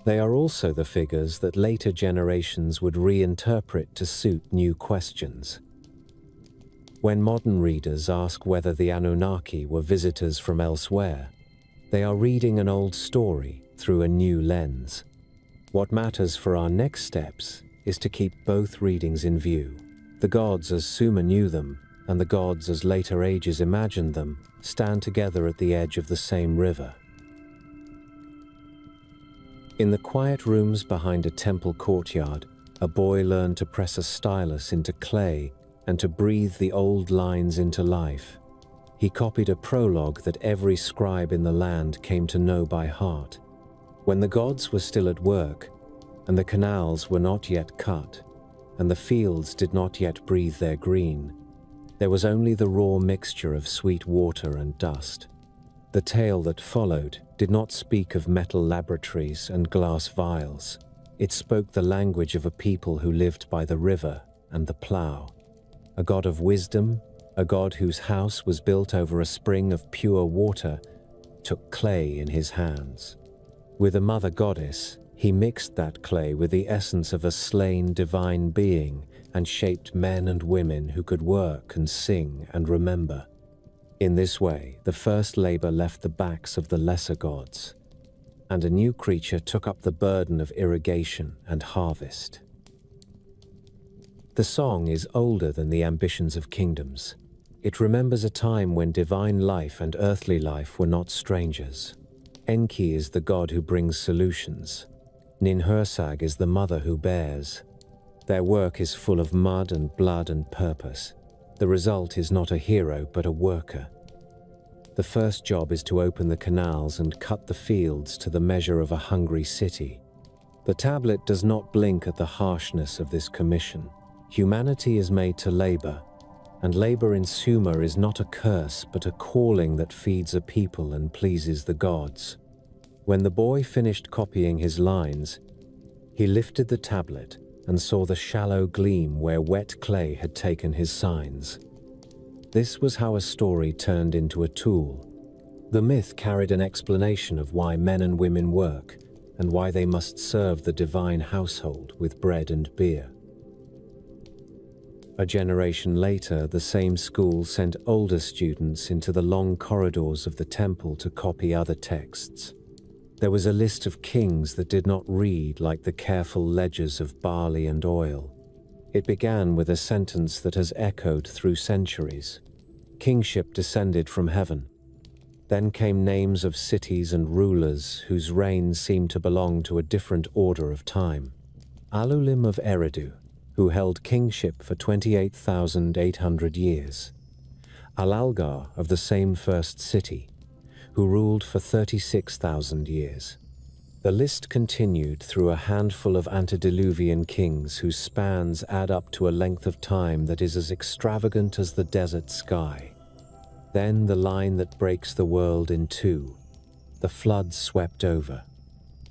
They are also the figures that later generations would reinterpret to suit new questions. When modern readers ask whether the Anunnaki were visitors from elsewhere, they are reading an old story through a new lens. What matters for our next steps is to keep both readings in view. The gods as Sumer knew them, and the gods as later ages imagined them, stand together at the edge of the same river. In the quiet rooms behind a temple courtyard, a boy learned to press a stylus into clay and to breathe the old lines into life. He copied a prologue that every scribe in the land came to know by heart. When the gods were still at work, and the canals were not yet cut, and the fields did not yet breathe their green, there was only the raw mixture of sweet water and dust. The tale that followed did not speak of metal laboratories and glass vials. It spoke the language of a people who lived by the river and the plough. A god of wisdom, a god whose house was built over a spring of pure water, took clay in his hands. With a mother goddess, he mixed that clay with the essence of a slain divine being and shaped men and women who could work and sing and remember. In this way, the first labor left the backs of the lesser gods, and a new creature took up the burden of irrigation and harvest. The song is older than the ambitions of kingdoms. It remembers a time when divine life and earthly life were not strangers. Enki is the god who brings solutions. Ninhursag is the mother who bears. Their work is full of mud and blood and purpose. The result is not a hero, but a worker. The first job is to open the canals and cut the fields to the measure of a hungry city. The tablet does not blink at the harshness of this commission. Humanity is made to labor, and labor in Sumer is not a curse, but a calling that feeds a people and pleases the gods. When the boy finished copying his lines, he lifted the tablet and saw the shallow gleam where wet clay had taken his signs. This was how a story turned into a tool. The myth carried an explanation of why men and women work and why they must serve the divine household with bread and beer. A generation later, the same school sent older students into the long corridors of the temple to copy other texts. There was a list of kings that did not read like the careful ledgers of barley and oil. It began with a sentence that has echoed through centuries. Kingship descended from heaven. Then came names of cities and rulers whose reigns seemed to belong to a different order of time. Alulim of Eridu, who held kingship for 28,800 years. Alalgar of the same first city, who ruled for 36,000 years. The list continued through a handful of antediluvian kings whose spans add up to a length of time that is as extravagant as the desert sky. Then the line that breaks the world in two. The flood swept over.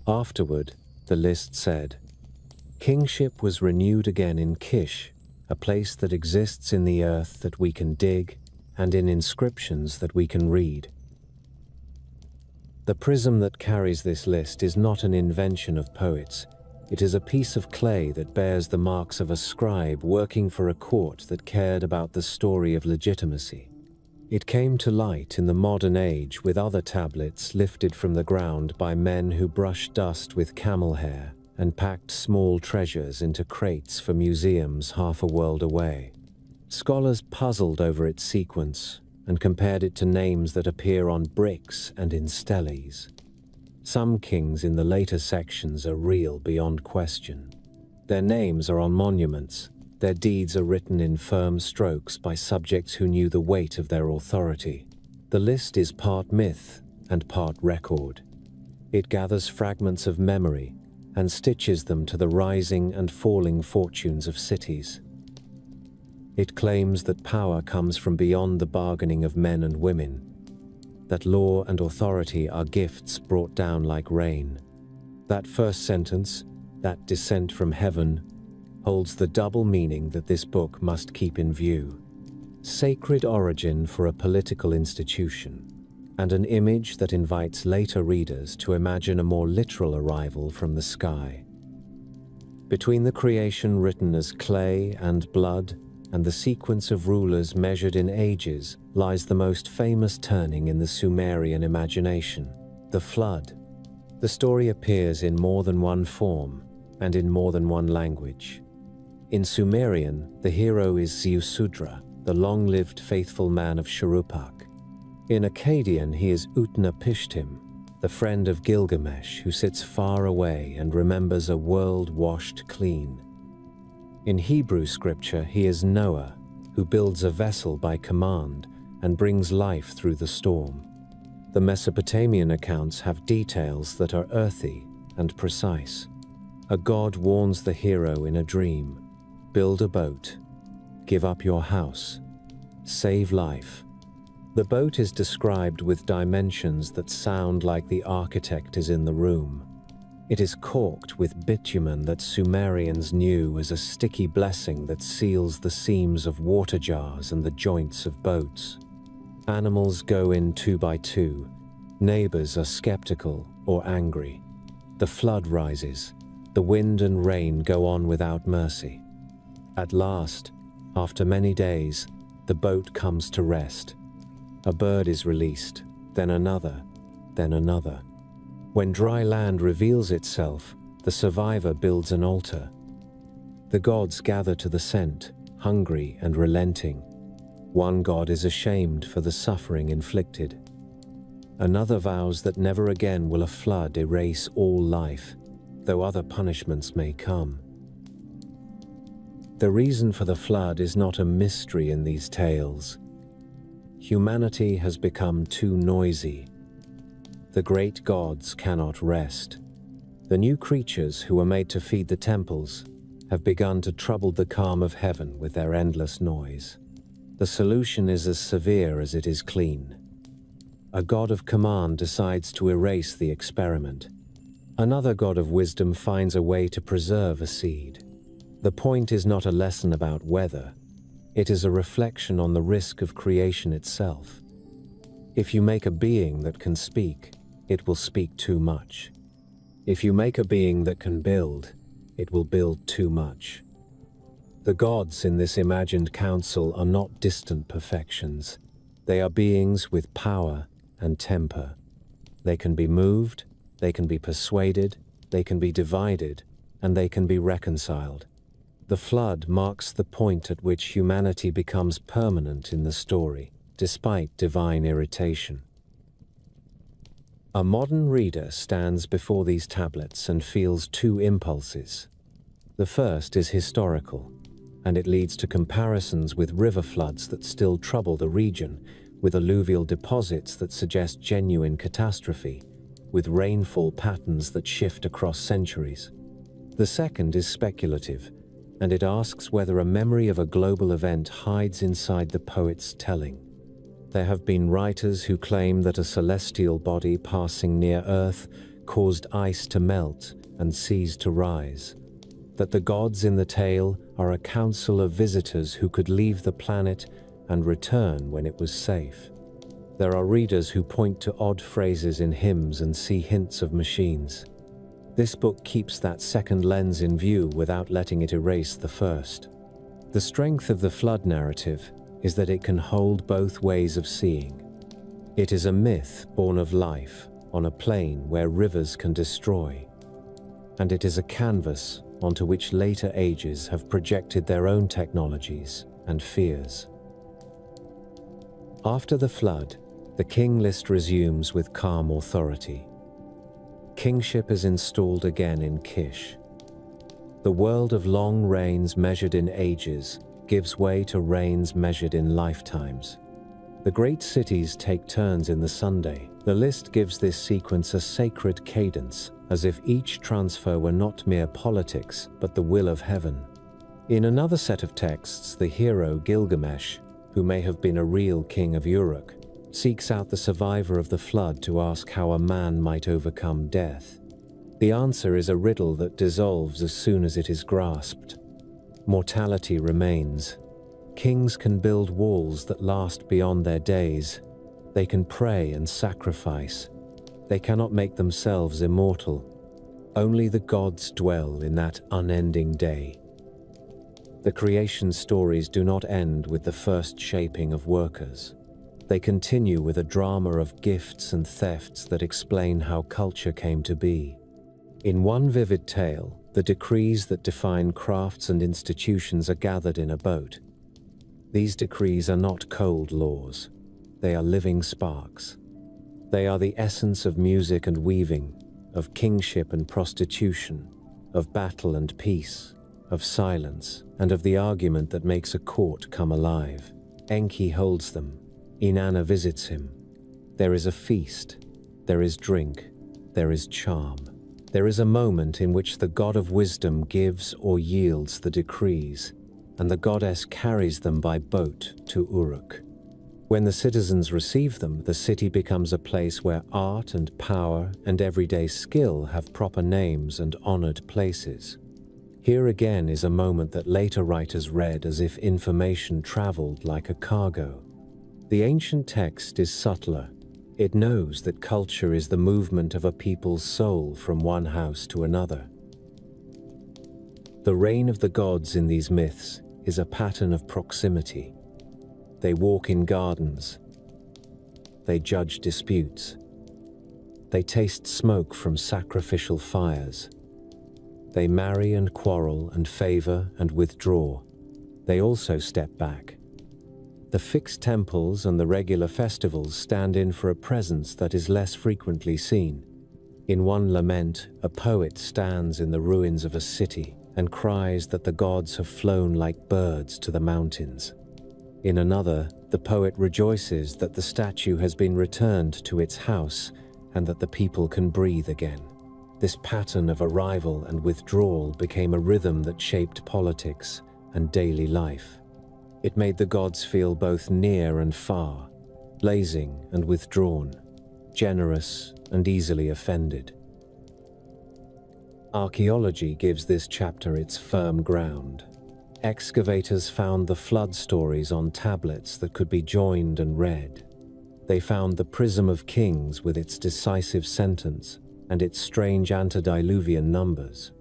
Afterward, the list said, kingship was renewed again in Kish, a place that exists in the earth that we can dig, and in inscriptions that we can read. The prism that carries this list is not an invention of poets. It is a piece of clay that bears the marks of a scribe working for a court that cared about the story of legitimacy. It came to light in the modern age with other tablets lifted from the ground by men who brushed dust with camel hair and packed small treasures into crates for museums half a world away. Scholars puzzled over its sequence and compared it to names that appear on bricks and in steles. Some kings in the later sections are real beyond question. Their names are on monuments. Their deeds are written in firm strokes by subjects who knew the weight of their authority. The list is part myth and part record. It gathers fragments of memory and stitches them to the rising and falling fortunes of cities. It claims that power comes from beyond the bargaining of men and women, that law and authority are gifts brought down like rain. That first sentence, that descent from heaven, holds the double meaning that this book must keep in view. Sacred origin for a political institution, and an image that invites later readers to imagine a more literal arrival from the sky. Between the creation written as clay and blood and the sequence of rulers measured in ages lies the most famous turning in the Sumerian imagination, the flood. The story appears in more than one form and in more than one language. In Sumerian, the hero is Ziusudra, the long-lived faithful man of Shuruppak. In Akkadian, he is Utnapishtim, the friend of Gilgamesh who sits far away and remembers a world washed clean. In Hebrew scripture, he is Noah, who builds a vessel by command and brings life through the storm. The Mesopotamian accounts have details that are earthy and precise. A god warns the hero in a dream: build a boat, give up your house, save life. The boat is described with dimensions that sound like the architect is in the room. It is corked with bitumen that Sumerians knew as a sticky blessing that seals the seams of water jars and the joints of boats. Animals go in 2 by 2. Neighbors are skeptical or angry. The flood rises. The wind and rain go on without mercy. At last, after many days, the boat comes to rest. A bird is released, then another, then another. When dry land reveals itself, the survivor builds an altar. The gods gather to the scent, hungry and relenting. One god is ashamed for the suffering inflicted. Another vows that never again will a flood erase all life, though other punishments may come. The reason for the flood is not a mystery in these tales. Humanity has become too noisy. The great gods cannot rest. The new creatures who were made to feed the temples have begun to trouble the calm of heaven with their endless noise. The solution is as severe as it is clean. A god of command decides to erase the experiment. Another god of wisdom finds a way to preserve a seed. The point is not a lesson about weather. It is a reflection on the risk of creation itself. If you make a being that can speak, it will speak too much. If you make a being that can build, it will build too much. The gods in this imagined council are not distant perfections. They are beings with power and temper. They can be moved, they can be persuaded, they can be divided, and they can be reconciled. The flood marks the point at which humanity becomes permanent in the story, despite divine irritation. A modern reader stands before these tablets and feels two impulses. The first is historical, and it leads to comparisons with river floods that still trouble the region, with alluvial deposits that suggest genuine catastrophe, with rainfall patterns that shift across centuries. The second is speculative, and it asks whether a memory of a global event hides inside the poet's telling. There have been writers who claim that a celestial body passing near Earth caused ice to melt and seas to rise, that the gods in the tale are a council of visitors who could leave the planet and return when it was safe. There are readers who point to odd phrases in hymns and see hints of machines. This book keeps that second lens in view without letting it erase the first. The strength of the flood narrative is that it can hold both ways of seeing. It is a myth born of life on a plane where rivers can destroy, and it is a canvas onto which later ages have projected their own technologies and fears. After the flood, the king list resumes with calm authority. Kingship is installed again in Kish. The world of long reigns measured in ages gives way to reigns measured in lifetimes. The great cities take turns in the Sunday. The list gives this sequence a sacred cadence, as if each transfer were not mere politics, but the will of heaven. In another set of texts, the hero Gilgamesh, who may have been a real king of Uruk, seeks out the survivor of the flood to ask how a man might overcome death. The answer is a riddle that dissolves as soon as it is grasped. Mortality remains. Kings can build walls that last beyond their days. They can pray and sacrifice. They cannot make themselves immortal. Only the gods dwell in that unending day. The creation stories do not end with the first shaping of workers. They continue with a drama of gifts and thefts that explain how culture came to be. In one vivid tale, the decrees that define crafts and institutions are gathered in a boat. These decrees are not cold laws. They are living sparks. They are the essence of music and weaving, of kingship and prostitution, of battle and peace, of silence, and of the argument that makes a court come alive. Enki holds them. Inanna visits him. There is a feast. There is drink. There is charm. There is a moment in which the god of wisdom gives or yields the decrees, and the goddess carries them by boat to Uruk. When the citizens receive them, the city becomes a place where art and power and everyday skill have proper names and honored places. Here again is a moment that later writers read as if information traveled like a cargo. The ancient text is subtler. It knows that culture is the movement of a people's soul from one house to another. The reign of the gods in these myths is a pattern of proximity. They walk in gardens. They judge disputes. They taste smoke from sacrificial fires. They marry and quarrel and favor and withdraw. They also step back. The fixed temples and the regular festivals stand in for a presence that is less frequently seen. In one lament, a poet stands in the ruins of a city and cries that the gods have flown like birds to the mountains. In another, the poet rejoices that the statue has been returned to its house and that the people can breathe again. This pattern of arrival and withdrawal became a rhythm that shaped politics and daily life. It made the gods feel both near and far, blazing and withdrawn, generous and easily offended. Archaeology gives this chapter its firm ground. Excavators found the flood stories on tablets that could be joined and read. They found the Prism of Kings with its decisive sentence and its strange antediluvian numbers.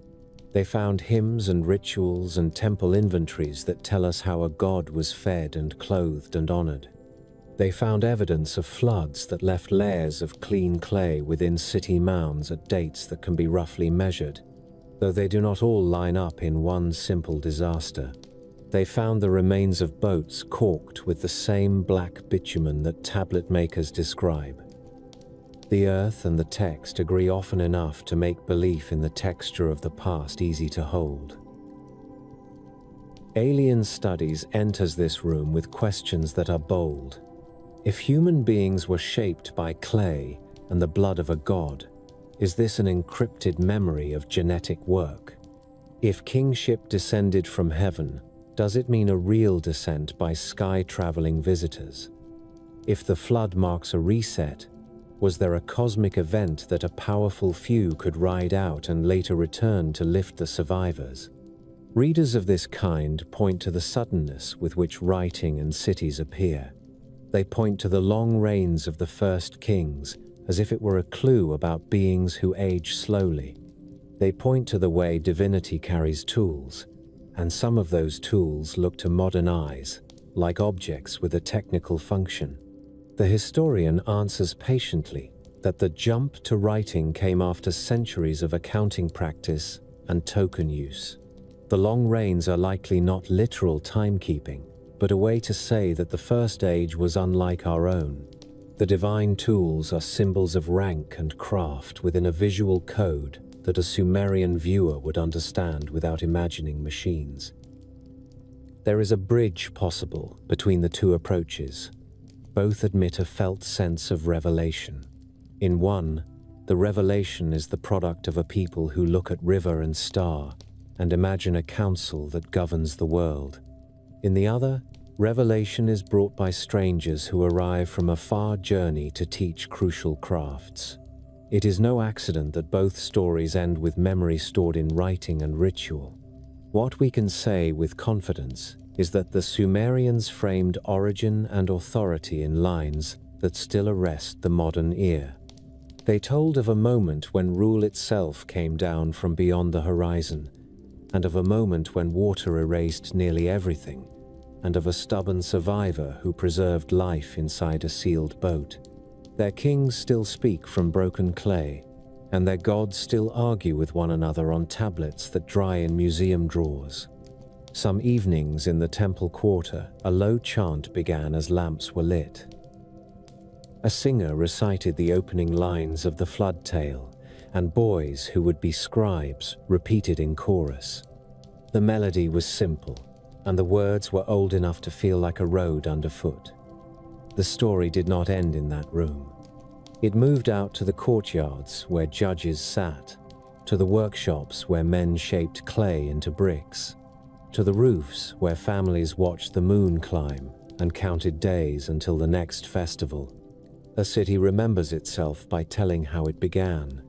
They found hymns and rituals and temple inventories that tell us how a god was fed and clothed and honored. They found evidence of floods that left layers of clean clay within city mounds at dates that can be roughly measured, though they do not all line up in one simple disaster. They found the remains of boats caulked with the same black bitumen that tablet makers describe. The earth and the text agree often enough to make belief in the texture of the past easy to hold. Alien Studies enters this room with questions that are bold. If human beings were shaped by clay and the blood of a god, is this an encrypted memory of genetic work? If kingship descended from heaven, does it mean a real descent by sky-traveling visitors? If the flood marks a reset, was there a cosmic event that a powerful few could ride out and later return to lift the survivors? Readers of this kind point to the suddenness with which writing and cities appear. They point to the long reigns of the first kings as if it were a clue about beings who age slowly. They point to the way divinity carries tools, and some of those tools look to modern eyes like objects with a technical function. The historian answers patiently that the jump to writing came after centuries of accounting practice and token use. The long reigns are likely not literal timekeeping, but a way to say that the first age was unlike our own. The divine tools are symbols of rank and craft within a visual code that a Sumerian viewer would understand without imagining machines. There is a bridge possible between the two approaches. Both admit a felt sense of revelation. In one, the revelation is the product of a people who look at river and star and imagine a council that governs the world. In the other, revelation is brought by strangers who arrive from a far journey to teach crucial crafts. It is no accident that both stories end with memory stored in writing and ritual. What we can say with confidence is that the Sumerians framed origin and authority in lines that still arrest the modern ear. They told of a moment when rule itself came down from beyond the horizon, and of a moment when water erased nearly everything, and of a stubborn survivor who preserved life inside a sealed boat. Their kings still speak from broken clay, and their gods still argue with one another on tablets that dry in museum drawers. Some evenings in the temple quarter, a low chant began as lamps were lit. A singer recited the opening lines of the flood tale, and boys who would be scribes repeated in chorus. The melody was simple, and the words were old enough to feel like a road underfoot. The story did not end in that room. It moved out to the courtyards where judges sat, to the workshops where men shaped clay into bricks, to the roofs where families watched the moon climb, and counted days until the next festival. A city remembers itself by telling how it began.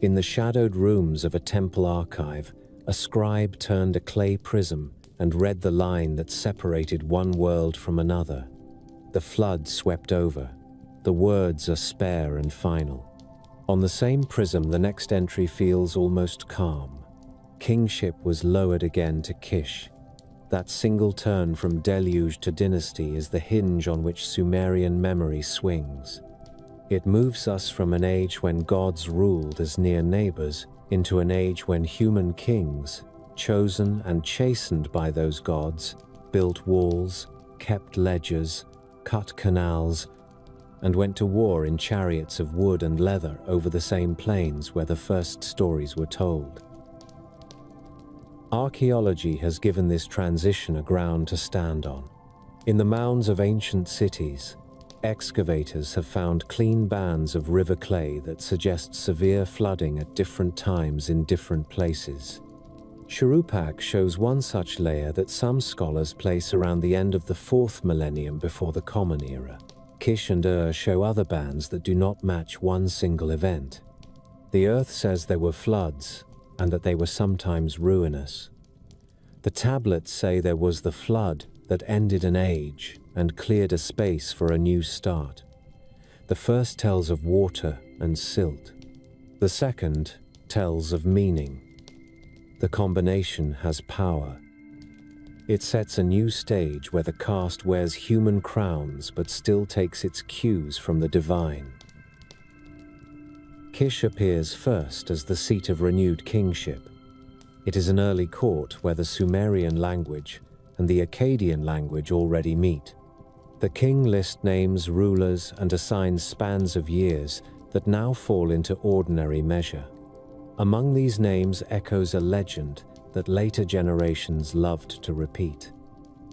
In the shadowed rooms of a temple archive, a scribe turned a clay prism and read the line that separated one world from another. The flood swept over. The words are spare and final. On the same prism, the next entry feels almost calm. Kingship was lowered again to Kish. That single turn from deluge to dynasty is the hinge on which Sumerian memory swings. It moves us from an age when gods ruled as near neighbors into an age when human kings, chosen and chastened by those gods, built walls, kept ledgers, cut canals, and went to war in chariots of wood and leather over the same plains where the first stories were told. Archaeology has given this transition a ground to stand on. In the mounds of ancient cities, excavators have found clean bands of river clay that suggest severe flooding at different times in different places. Shuruppak shows one such layer that some scholars place around the end of the 4th millennium before the Common Era. Kish and show other bands that do not match one single event. The earth says there were floods, and that they were sometimes ruinous. The tablets say there was the flood that ended an age and cleared a space for a new start. The first tells of water and silt. The second tells of meaning. The combination has power. It sets a new stage where the caste wears human crowns but still takes its cues from the divine. Kish appears first as the seat of renewed kingship. It is an early court where the Sumerian language and the Akkadian language already meet. The king lists names, rulers, and assigns spans of years that now fall into ordinary measure. Among these names echoes a legend that later generations loved to repeat.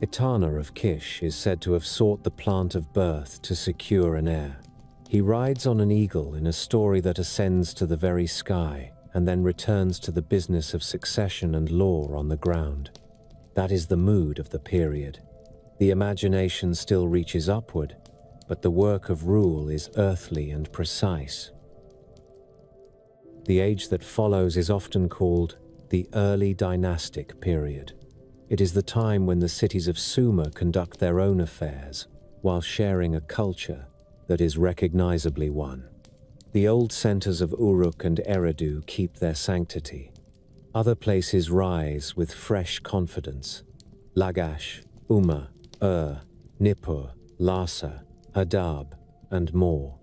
Etana of Kish is said to have sought the plant of birth to secure an heir. He rides on an eagle in a story that ascends to the very sky and then returns to the business of succession and law on the ground. That is the mood of the period. The imagination still reaches upward, but the work of rule is earthly and precise. The age that follows is often called the early dynastic period. It is the time when the cities of Sumer conduct their own affairs while sharing a culture that is recognizably one. The old centers of Uruk and Eridu keep their sanctity. Other places rise with fresh confidence. Lagash, Umma, Nippur, Lhasa, Adab, and more.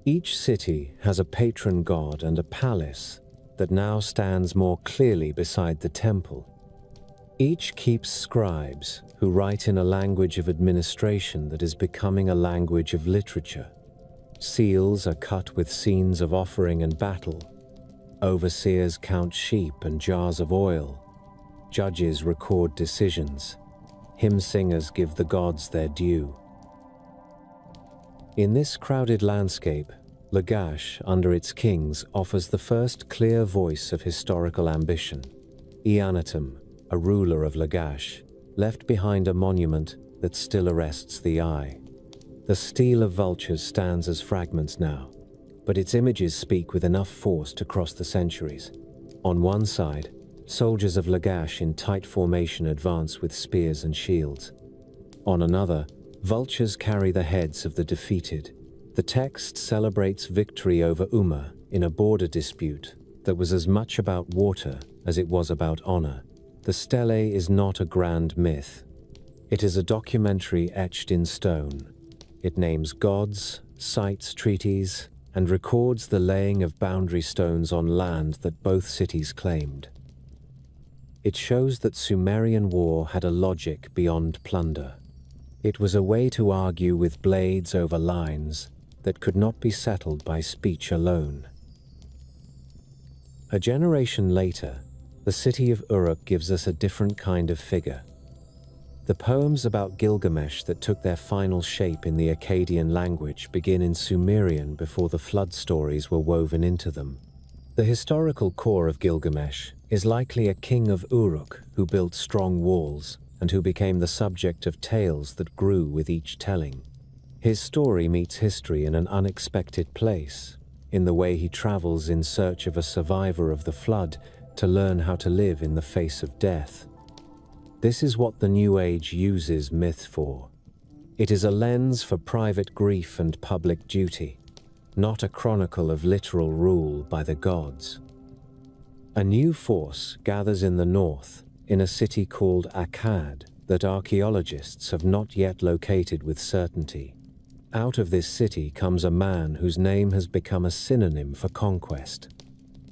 Each city has a patron god and a palace that now stands more clearly beside the temple. Each keeps scribes who write in a language of administration that is becoming a language of literature. Seals are cut with scenes of offering and battle. Overseers count sheep and jars of oil. Judges record decisions. Hymn singers give the gods their due. In this crowded landscape, Lagash, under its kings, offers the first clear voice of historical ambition. Eannatum, a ruler of Lagash, left behind a monument that still arrests the eye. The stele of vultures stands as fragments now, but its images speak with enough force to cross the centuries. On one side, soldiers of Lagash in tight formation advance with spears and shields. On another, vultures carry the heads of the defeated. The text celebrates victory over Umma in a border dispute that was as much about water as it was about honor. The stele is not a grand myth. It is a documentary etched in stone. It names gods, cites treaties, and records the laying of boundary stones on land that both cities claimed. It shows that Sumerian war had a logic beyond plunder. It was a way to argue with blades over lines that could not be settled by speech alone. A generation later, the city of Uruk gives us a different kind of figure. The poems about Gilgamesh that took their final shape in the Akkadian language begin in Sumerian before the flood stories were woven into them. The historical core of Gilgamesh is likely a king of Uruk who built strong walls, and who became the subject of tales that grew with each telling. His story meets history in an unexpected place, in the way he travels in search of a survivor of the flood to learn how to live in the face of death. This is what the New Age uses myth for. It is a lens for private grief and public duty, not a chronicle of literal rule by the gods. A new force gathers in the north, in a city called Akkad, that archaeologists have not yet located with certainty. Out of this city comes a man whose name has become a synonym for conquest.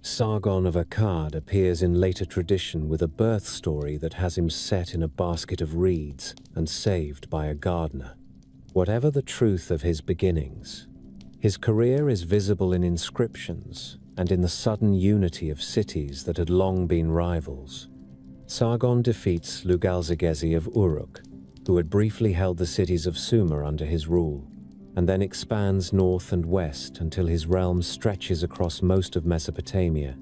Sargon of Akkad appears in later tradition with a birth story that has him set in a basket of reeds and saved by a gardener. Whatever the truth of his beginnings, his career is visible in inscriptions and in the sudden unity of cities that had long been rivals. Sargon defeats Lugalzagezi of Uruk, who had briefly held the cities of Sumer under his rule, and then expands north and west until his realm stretches across most of Mesopotamia.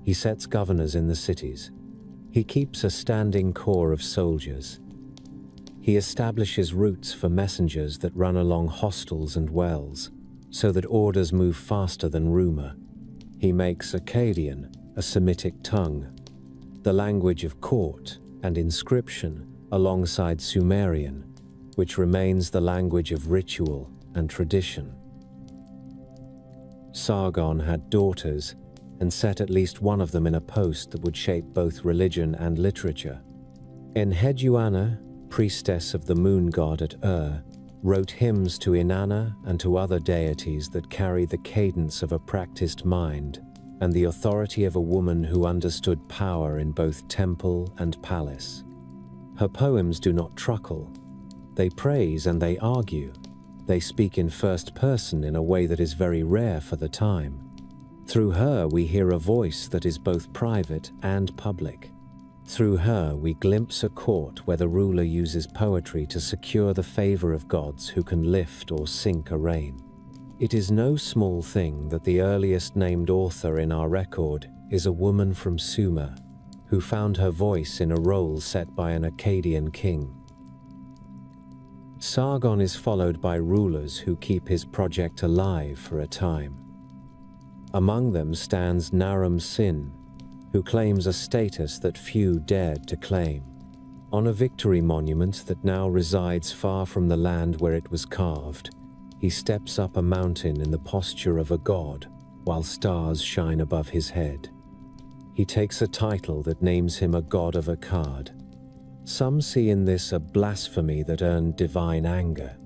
He sets governors in the cities. He keeps a standing corps of soldiers. He establishes routes for messengers that run along hostels and wells, so that orders move faster than rumor. He makes Akkadian, a Semitic tongue, the language of court and inscription, alongside Sumerian, which remains the language of ritual and tradition. Sargon had daughters and set at least one of them in a post that would shape both religion and literature. Enheduanna, priestess of the moon god at wrote hymns to Inanna and to other deities that carry the cadence of a practiced mind and the authority of a woman who understood power in both temple and palace. Her poems do not truckle. They praise and they argue. They speak in first person in a way that is very rare for the time. Through her, we hear a voice that is both private and public. Through her, we glimpse a court where the ruler uses poetry to secure the favor of gods who can lift or sink a reign. It is no small thing that the earliest named author in our record is a woman from Sumer, who found her voice in a role set by an Akkadian king. Sargon is followed by rulers who keep his project alive for a time. Among them stands Naram Sin, who claims a status that few dared to claim. On a victory monument that now resides far from the land where it was carved, he steps up a mountain in the posture of a god, while stars shine above his head. He takes a title that names him a god of Akkad. Some see in this a blasphemy that earned divine anger.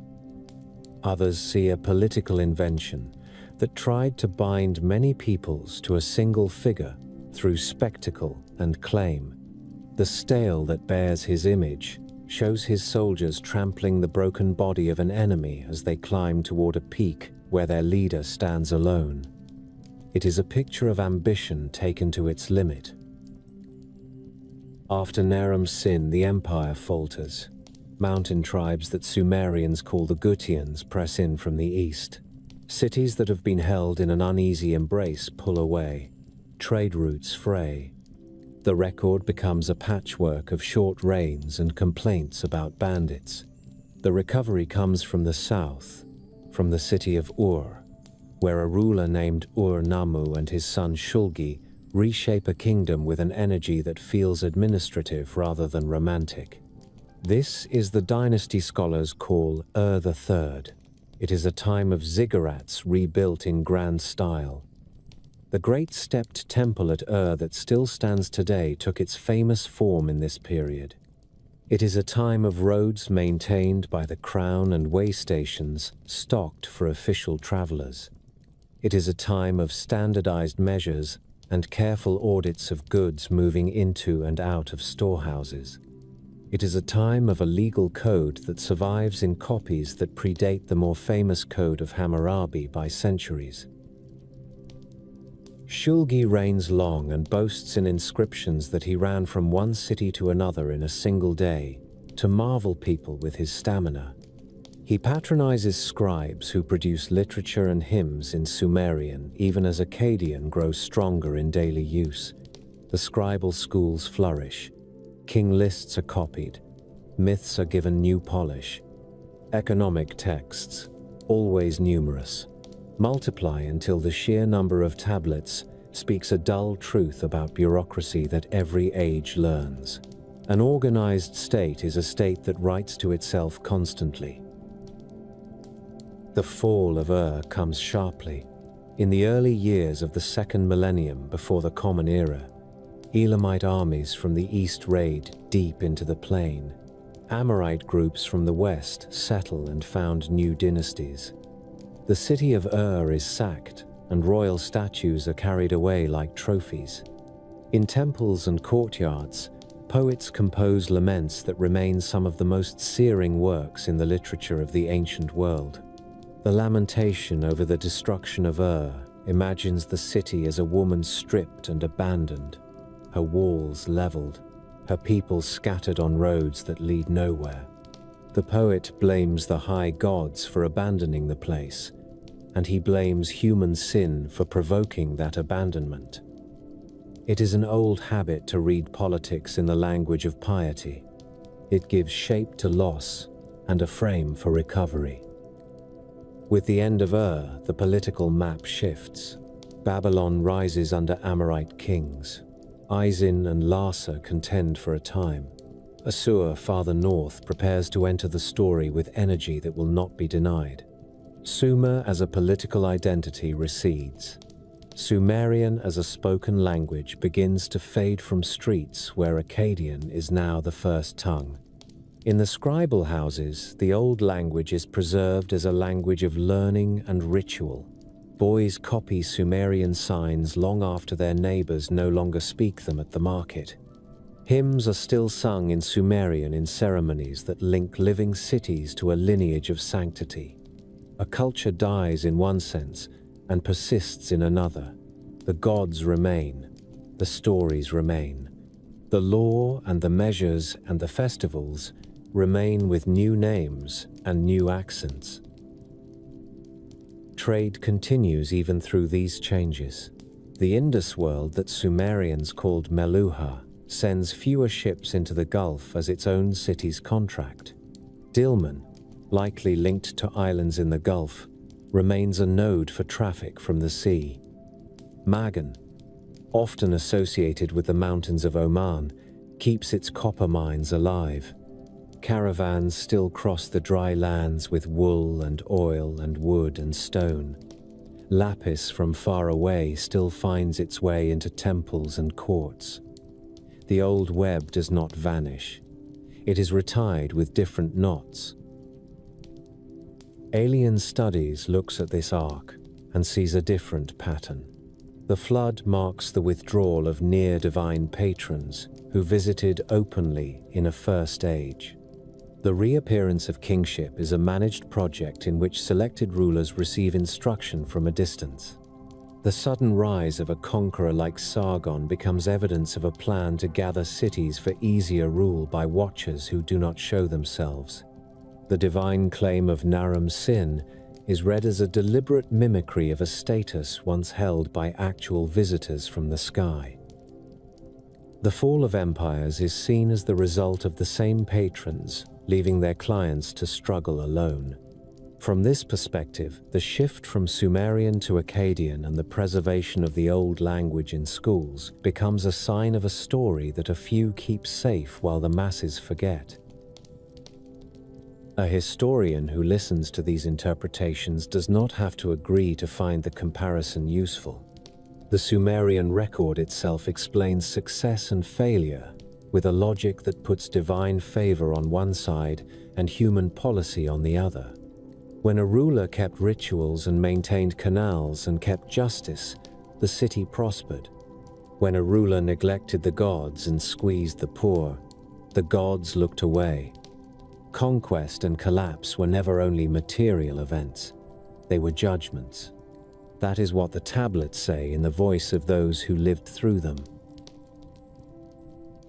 Others see a political invention that tried to bind many peoples to a single figure through spectacle and claim. The stele that bears his image shows his soldiers trampling the broken body of an enemy as they climb toward a peak where their leader stands alone. It is a picture of ambition taken to its limit. After Naram Sin, the empire falters. Mountain tribes that Sumerians call the Gutians press in from the east. Cities that have been held in an uneasy embrace pull away. Trade routes fray. The record becomes a patchwork of short reigns and complaints about bandits. The recovery comes from the south, from the city of Ur, where a ruler named Ur-Nammu and his son Shulgi reshape a kingdom with an energy that feels administrative rather than romantic. This is the dynasty scholars call Ur III. It is a time of ziggurats rebuilt in grand style. The great stepped temple at Ur that still stands today took its famous form in this period. It is a time of roads maintained by the crown and way stations stocked for official travelers. It is a time of standardized measures and careful audits of goods moving into and out of storehouses. It is a time of a legal code that survives in copies that predate the more famous code of Hammurabi by centuries. Shulgi reigns long and boasts in inscriptions that he ran from one city to another in a single day, to marvel people with his stamina. He patronizes scribes who produce literature and hymns in Sumerian, even as Akkadian grows stronger in daily use. The scribal schools flourish. King lists are copied. myths are given new polish. Economic texts, always numerous, multiply until the sheer number of tablets speaks a dull truth about bureaucracy that every age learns. An organized state is a state that writes to itself constantly. The fall of comes sharply. In the early years of the second millennium before the Common Era, Elamite armies from the east raid deep into the plain. Amorite groups from the west settle and found new dynasties. The city of is sacked, and royal statues are carried away like trophies. In temples and courtyards, poets compose laments that remain some of the most searing works in the literature of the ancient world. The lamentation over the destruction of imagines the city as a woman stripped and abandoned, her walls leveled, her people scattered on roads that lead nowhere. The poet blames the high gods for abandoning the place, and he blames human sin for provoking that abandonment. It is an old habit to read politics in the language of piety. It gives shape to loss and a frame for recovery. With the end of the political map shifts. Babylon rises under Amorite kings. Izin and Larsa contend for a time. Assur, farther north, prepares to enter the story with energy that will not be denied. Sumer as a political identity recedes. Sumerian as a spoken language begins to fade from streets where Akkadian is now the first tongue. In the scribal houses, the old language is preserved as a language of learning and ritual. Boys copy Sumerian signs long after their neighbors no longer speak them at the market. Hymns are still sung in Sumerian in ceremonies that link living cities to a lineage of sanctity. A culture dies in one sense and persists in another. The gods remain, the stories remain. The law and the measures and the festivals remain with new names and new accents. Trade continues even through these changes. The Indus world that Sumerians called Meluha sends fewer ships into the Gulf as its own cities contract. Dilmun, likely linked to islands in the Gulf, remains a node for traffic from the sea. Magan, often associated with the mountains of Oman, keeps its copper mines alive. Caravans still cross the dry lands with wool and oil and wood and stone. Lapis from far away still finds its way into temples and courts. The old web does not vanish. It is retied with different knots. Alien Studies looks at this arc and sees a different pattern. The flood marks the withdrawal of near-divine patrons who visited openly in a first age. The reappearance of kingship is a managed project in which selected rulers receive instruction from a distance. The sudden rise of a conqueror like Sargon becomes evidence of a plan to gather cities for easier rule by watchers who do not show themselves. The divine claim of Naram Sin is read as a deliberate mimicry of a status once held by actual visitors from the sky. The fall of empires is seen as the result of the same patrons leaving their clients to struggle alone. From this perspective, the shift from Sumerian to Akkadian and the preservation of the old language in schools becomes a sign of a story that a few keep safe while the masses forget. A historian who listens to these interpretations does not have to agree to find the comparison useful. The Sumerian record itself explains success and failure with a logic that puts divine favor on one side and human policy on the other. When a ruler kept rituals and maintained canals and kept justice, the city prospered. When a ruler neglected the gods and squeezed the poor, the gods looked away. Conquest and collapse were never only material events, they were judgments. That is what the tablets say in the voice of those who lived through them.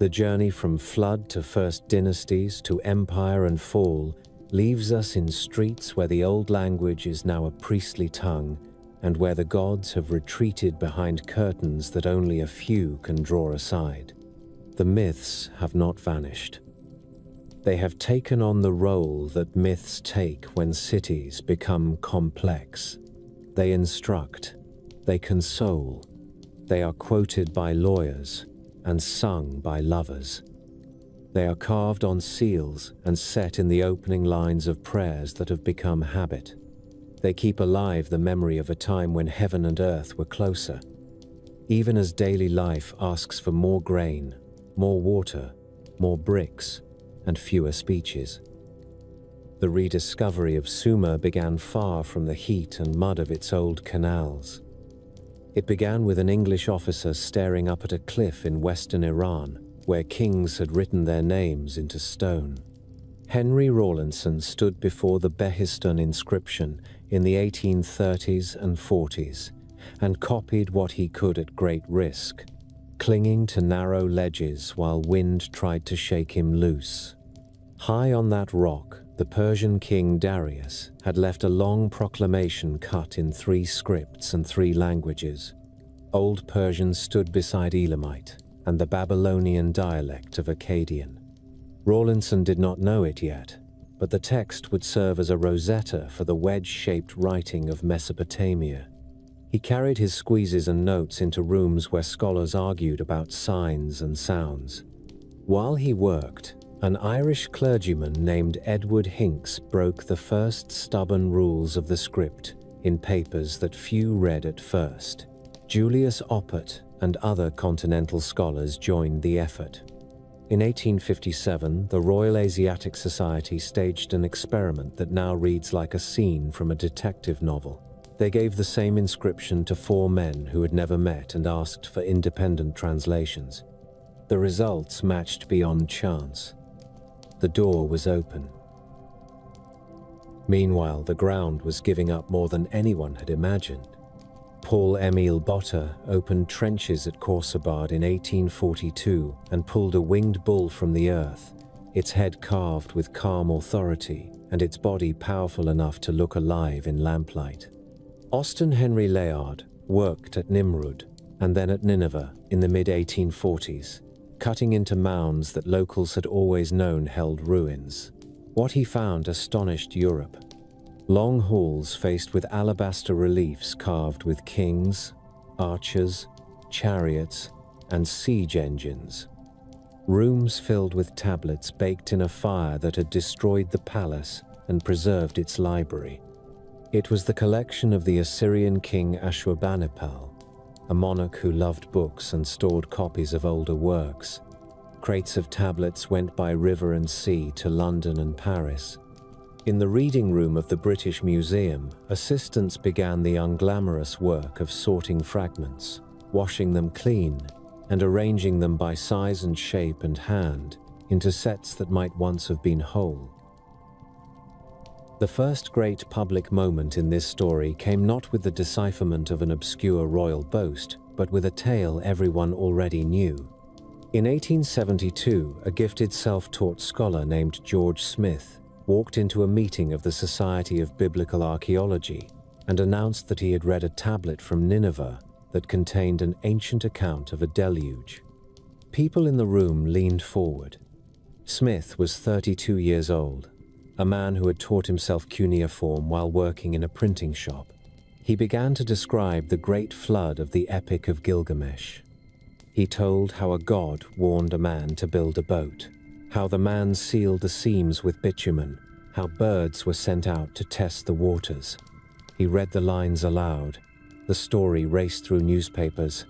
The journey from flood to first dynasties to empire and fall leaves us in streets where the old language is now a priestly tongue and where the gods have retreated behind curtains that only a few can draw aside. The myths have not vanished. They have taken on the role that myths take when cities become complex. They instruct, they console, they are quoted by lawyers and sung by lovers. They are carved on seals and set in the opening lines of prayers that have become habit. They keep alive the memory of a time when heaven and earth were closer. Even as daily life asks for more grain, more water, more bricks, and fewer speeches. The rediscovery of Sumer began far from the heat and mud of its old canals. It began with an English officer staring up at a cliff in western Iran, where kings had written their names into stone. Henry Rawlinson stood before the Behistun inscription in the 1830s and 40s and copied what he could at great risk, clinging to narrow ledges while wind tried to shake him loose. High on that rock, the Persian king Darius had left a long proclamation cut in 3 scripts and 3 languages. Old Persian stood beside Elamite and the Babylonian dialect of Akkadian. Rawlinson did not know it yet, but the text would serve as a rosetta for the wedge-shaped writing of Mesopotamia. He carried his squeezes and notes into rooms where scholars argued about signs and sounds. While he worked, an Irish clergyman named Edward Hincks broke the first stubborn rules of the script in papers that few read at first. Julius Oppert and other continental scholars joined the effort. In 1857, the Royal Asiatic Society staged an experiment that now reads like a scene from a detective novel. They gave the same inscription to 4 men who had never met and asked for independent translations. The results matched beyond chance. The door was open. Meanwhile, the ground was giving up more than anyone had imagined. Paul-Émile Botta opened trenches at Khorsabad in 1842 and pulled a winged bull from the earth, its head carved with calm authority and its body powerful enough to look alive in lamplight. Austin Henry Layard worked at Nimrud and then at Nineveh in the mid-1840s, cutting into mounds that locals had always known held ruins. What he found astonished Europe. Long halls faced with alabaster reliefs carved with kings, archers, chariots, and siege engines. Rooms filled with tablets baked in a fire that had destroyed the palace and preserved its library. It was the collection of the Assyrian king Ashurbanipal, a monarch who loved books and stored copies of older works. Crates of tablets went by river and sea to London and Paris. In the reading room of the British Museum, assistants began the unglamorous work of sorting fragments, washing them clean, and arranging them by size and shape and hand into sets that might once have been whole. The first great public moment in this story came not with the decipherment of an obscure royal boast, but with a tale everyone already knew. In 1872, a gifted self-taught scholar named George Smith walked into a meeting of the Society of Biblical Archaeology and announced that he had read a tablet from Nineveh that contained an ancient account of a deluge. People in the room leaned forward. Smith was 32 years old, a man who had taught himself cuneiform while working in a printing shop. He began to describe the great flood of the Epic of Gilgamesh. He told how a god warned a man to build a boat, how the man sealed the seams with bitumen, how birds were sent out to test the waters. He read the lines aloud. The story raced through newspapers.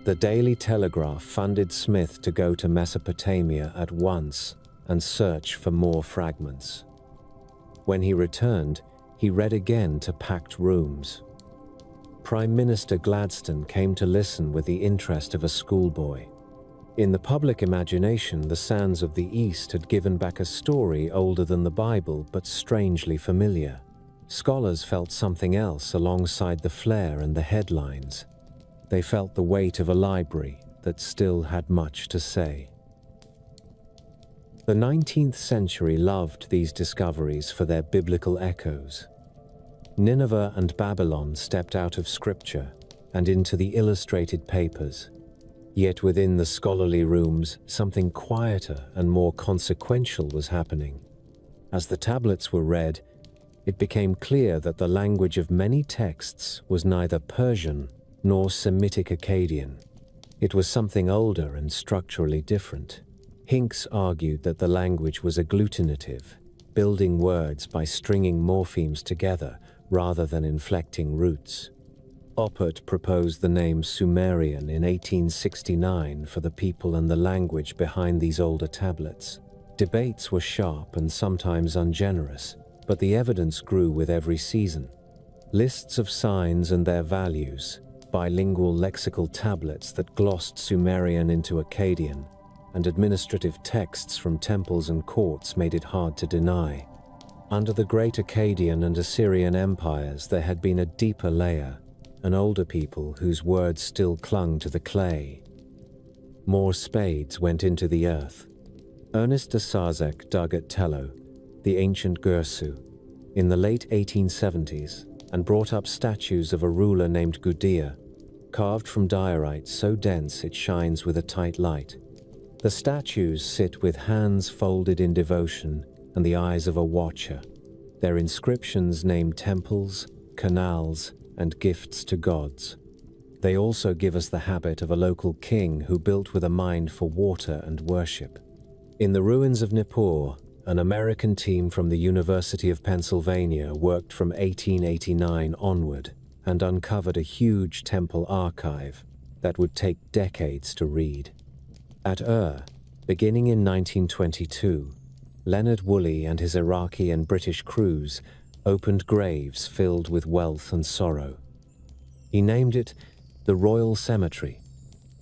The Daily Telegraph funded Smith to go to Mesopotamia at once and search for more fragments. When he returned, he read again to packed rooms. Prime Minister Gladstone came to listen with the interest of a schoolboy. In the public imagination, the sands of the East had given back a story older than the Bible, but strangely familiar. Scholars felt something else alongside the flair and the headlines. They felt the weight of a library that still had much to say. The 19th century loved these discoveries for their biblical echoes. Nineveh and Babylon stepped out of scripture and into the illustrated papers. Yet within the scholarly rooms, something quieter and more consequential was happening. As the tablets were read, it became clear that the language of many texts was neither Persian nor Semitic Akkadian. It was something older and structurally different. Hinks argued that the language was agglutinative, building words by stringing morphemes together rather than inflecting roots. Oppert proposed the name Sumerian in 1869 for the people and the language behind these older tablets. Debates were sharp and sometimes ungenerous, but the evidence grew with every season. Lists of signs and their values, bilingual lexical tablets that glossed Sumerian into Akkadian, and administrative texts from temples and courts made it hard to deny. Under the great Akkadian and Assyrian empires, there had been a deeper layer, an older people whose words still clung to the clay. More spades went into the earth. Ernest de Sarzec dug at Tello, the ancient Gursu, in the late 1870s and brought up statues of a ruler named Gudea, carved from diorite so dense it shines with a tight light. The statues sit with hands folded in devotion and the eyes of a watcher. Their inscriptions name temples, canals, and gifts to gods. They also give us the habit of a local king who built with a mind for water and worship. In the ruins of Nippur, an American team from the University of Pennsylvania worked from 1889 onward and uncovered a huge temple archive that would take decades to read. At beginning in 1922, Leonard Woolley and his Iraqi and British crews opened graves filled with wealth and sorrow. He named it the Royal Cemetery.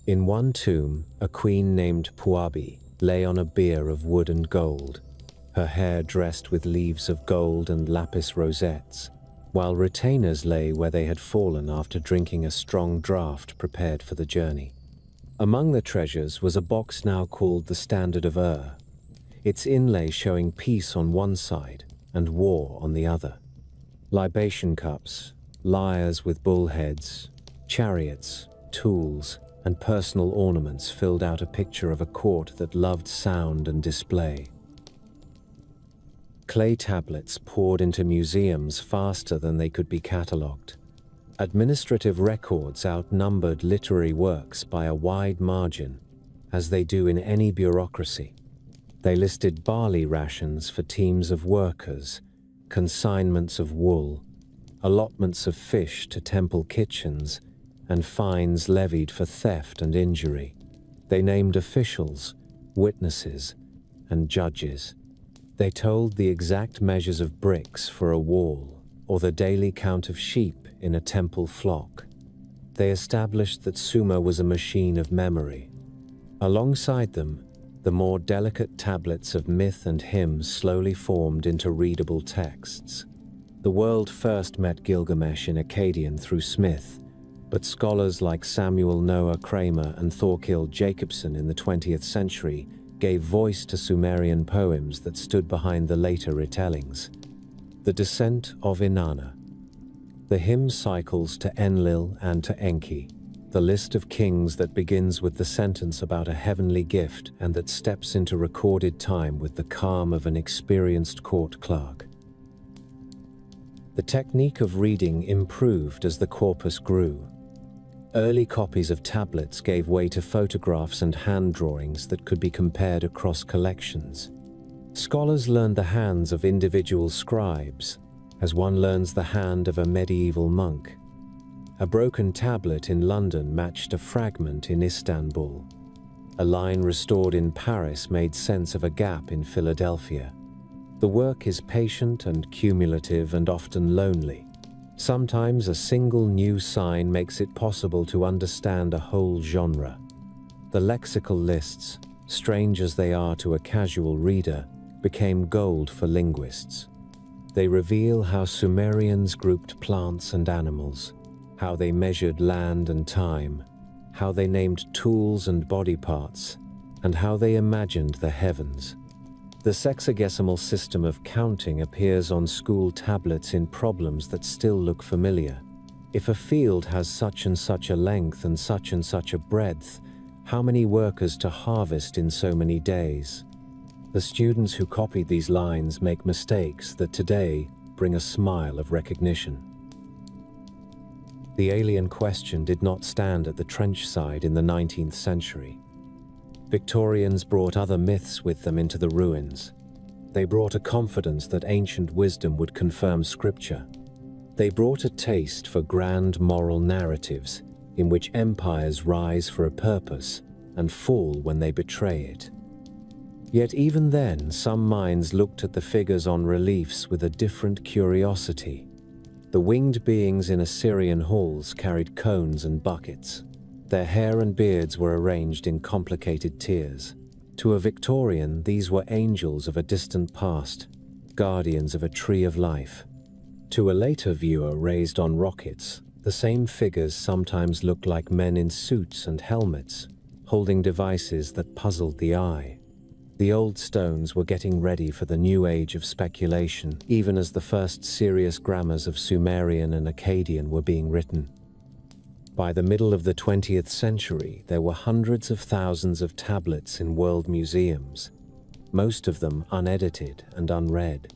In one tomb, a queen named Puabi lay on a bier of wood and gold, her hair dressed with leaves of gold and lapis rosettes, while retainers lay where they had fallen after drinking a strong draught prepared for the journey. Among the treasures was a box now called the Standard of its inlay showing peace on one side and war on the other. Libation cups, lyres with bull heads, chariots, tools, and personal ornaments filled out a picture of a court that loved sound and display. Clay tablets poured into museums faster than they could be catalogued. Administrative records outnumbered literary works by a wide margin, as they do in any bureaucracy. They listed barley rations for teams of workers, consignments of wool, allotments of fish to temple kitchens, and fines levied for theft and injury. They named officials, witnesses, and judges. They told the exact measures of bricks for a wall, or the daily count of sheep in a temple flock. They established that Sumer was a machine of memory. Alongside them, the more delicate tablets of myth and hymns slowly formed into readable texts. The world first met Gilgamesh in Akkadian through Smith, but scholars like Samuel Noah Kramer and Thorkild Jacobson in the 20th century gave voice to Sumerian poems that stood behind the later retellings. The Descent of Inanna, the hymn cycles to Enlil and to Enki, the list of kings that begins with the sentence about a heavenly gift and that steps into recorded time with the calm of an experienced court clerk. The technique of reading improved as the corpus grew. Early copies of tablets gave way to photographs and hand drawings that could be compared across collections. Scholars learned the hands of individual scribes, as one learns the hand of a medieval monk. A broken tablet in London matched a fragment in Istanbul. A line restored in Paris made sense of a gap in Philadelphia. The work is patient and cumulative and often lonely. Sometimes a single new sign makes it possible to understand a whole genre. The lexical lists, strange as they are to a casual reader, became gold for linguists. They reveal how Sumerians grouped plants and animals, how they measured land and time, how they named tools and body parts, and how they imagined the heavens. The sexagesimal system of counting appears on school tablets in problems that still look familiar. If a field has such and such a length and such a breadth, How many workers to harvest in so many days? The students who copied these lines make mistakes that today bring a smile of recognition. The alien question did not stand at the trench side in the 19th century. Victorians brought other myths with them into the ruins. They brought a confidence that ancient wisdom would confirm scripture. They brought a taste for grand moral narratives in which empires rise for a purpose and fall when they betray it. Yet even then, some minds looked at the figures on reliefs with a different curiosity. The winged beings in Assyrian halls carried cones and buckets. Their hair and beards were arranged in complicated tiers. To a Victorian, these were angels of a distant past, guardians of a tree of life. To a later viewer raised on rockets, the same figures sometimes looked like men in suits and helmets, holding devices that puzzled the eye. The old stones were getting ready for the new age of speculation, even as the first serious grammars of Sumerian and Akkadian were being written. By the middle of the 20th century, there were hundreds of thousands of tablets in world museums, most of them unedited and unread.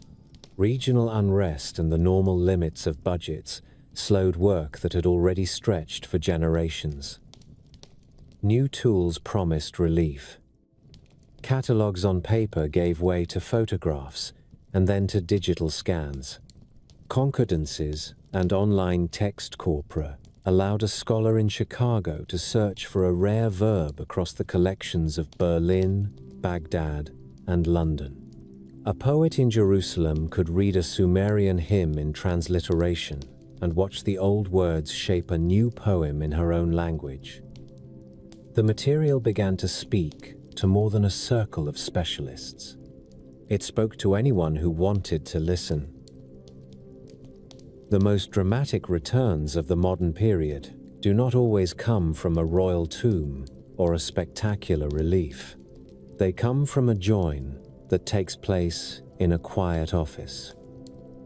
Regional unrest and the normal limits of budgets slowed work that had already stretched for generations. New tools promised relief. Catalogues on paper gave way to photographs and then to digital scans. Concordances and online text corpora allowed a scholar in Chicago to search for a rare verb across the collections of Berlin, Baghdad, and London. A poet in Jerusalem could read a Sumerian hymn in transliteration and watch the old words shape a new poem in her own language. The material began to speak to more than a circle of specialists. It spoke to anyone who wanted to listen. The most dramatic returns of the modern period do not always come from a royal tomb or a spectacular relief. They come from a join that takes place in a quiet office.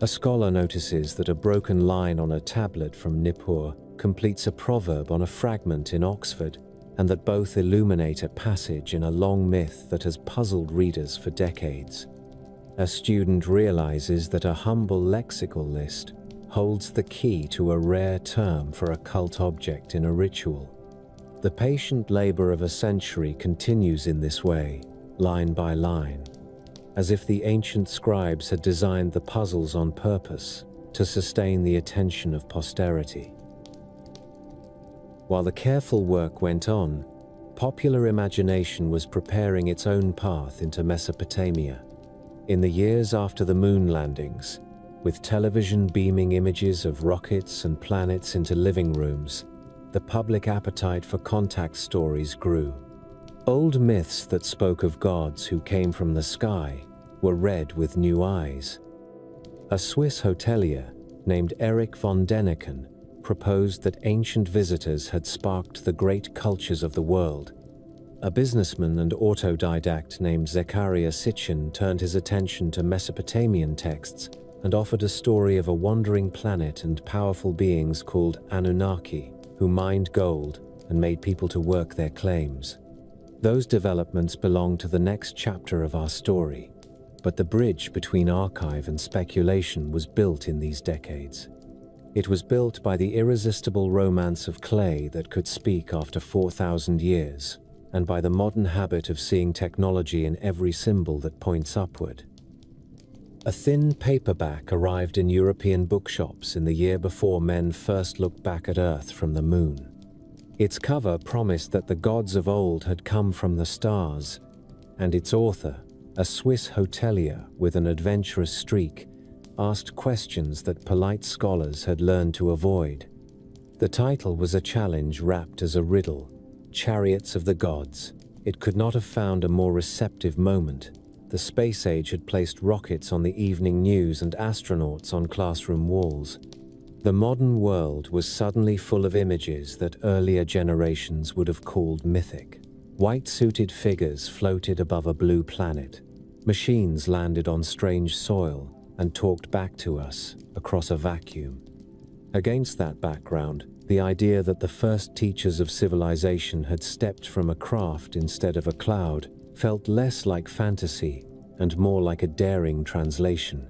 A scholar notices that a broken line on a tablet from Nippur completes a proverb on a fragment in Oxford, and that both illuminate a passage in a long myth that has puzzled readers for decades. A student realizes that a humble lexical list holds the key to a rare term for a cult object in a ritual. The patient labor of a century continues in this way, line by line, as if the ancient scribes had designed the puzzles on purpose to sustain the attention of posterity. While the careful work went on, popular imagination was preparing its own path into Mesopotamia. In the years after the moon landings, with television beaming images of rockets and planets into living rooms, the public appetite for contact stories grew. Old myths that spoke of gods who came from the sky were read with new eyes. A Swiss hotelier named Erich von Däniken proposed that ancient visitors had sparked the great cultures of the world. A businessman and autodidact named Zechariah Sitchin turned his attention to Mesopotamian texts and offered a story of a wandering planet and powerful beings called Anunnaki, who mined gold and made people to work their claims. Those developments belong to the next chapter of our story, but the bridge between archive and speculation was built in these decades. It was built by the irresistible romance of clay that could speak after 4,000 years, and by the modern habit of seeing technology in every symbol that points upward. A thin paperback arrived in European bookshops in the year before men first looked back at Earth from the moon. Its cover promised that the gods of old had come from the stars, and its author, a Swiss hotelier with an adventurous streak, asked questions that polite scholars had learned to avoid. The title was a challenge wrapped as a riddle, Chariots of the Gods. It could not have found a more receptive moment. The space age had placed rockets on the evening news and astronauts on classroom walls. The modern world was suddenly full of images that earlier generations would have called mythic. White-suited figures floated above a blue planet. Machines landed on strange soil and talked back to us across a vacuum. Against that background, The idea that the first teachers of civilization had stepped from a craft instead of a cloud felt less like fantasy and more like a daring translation.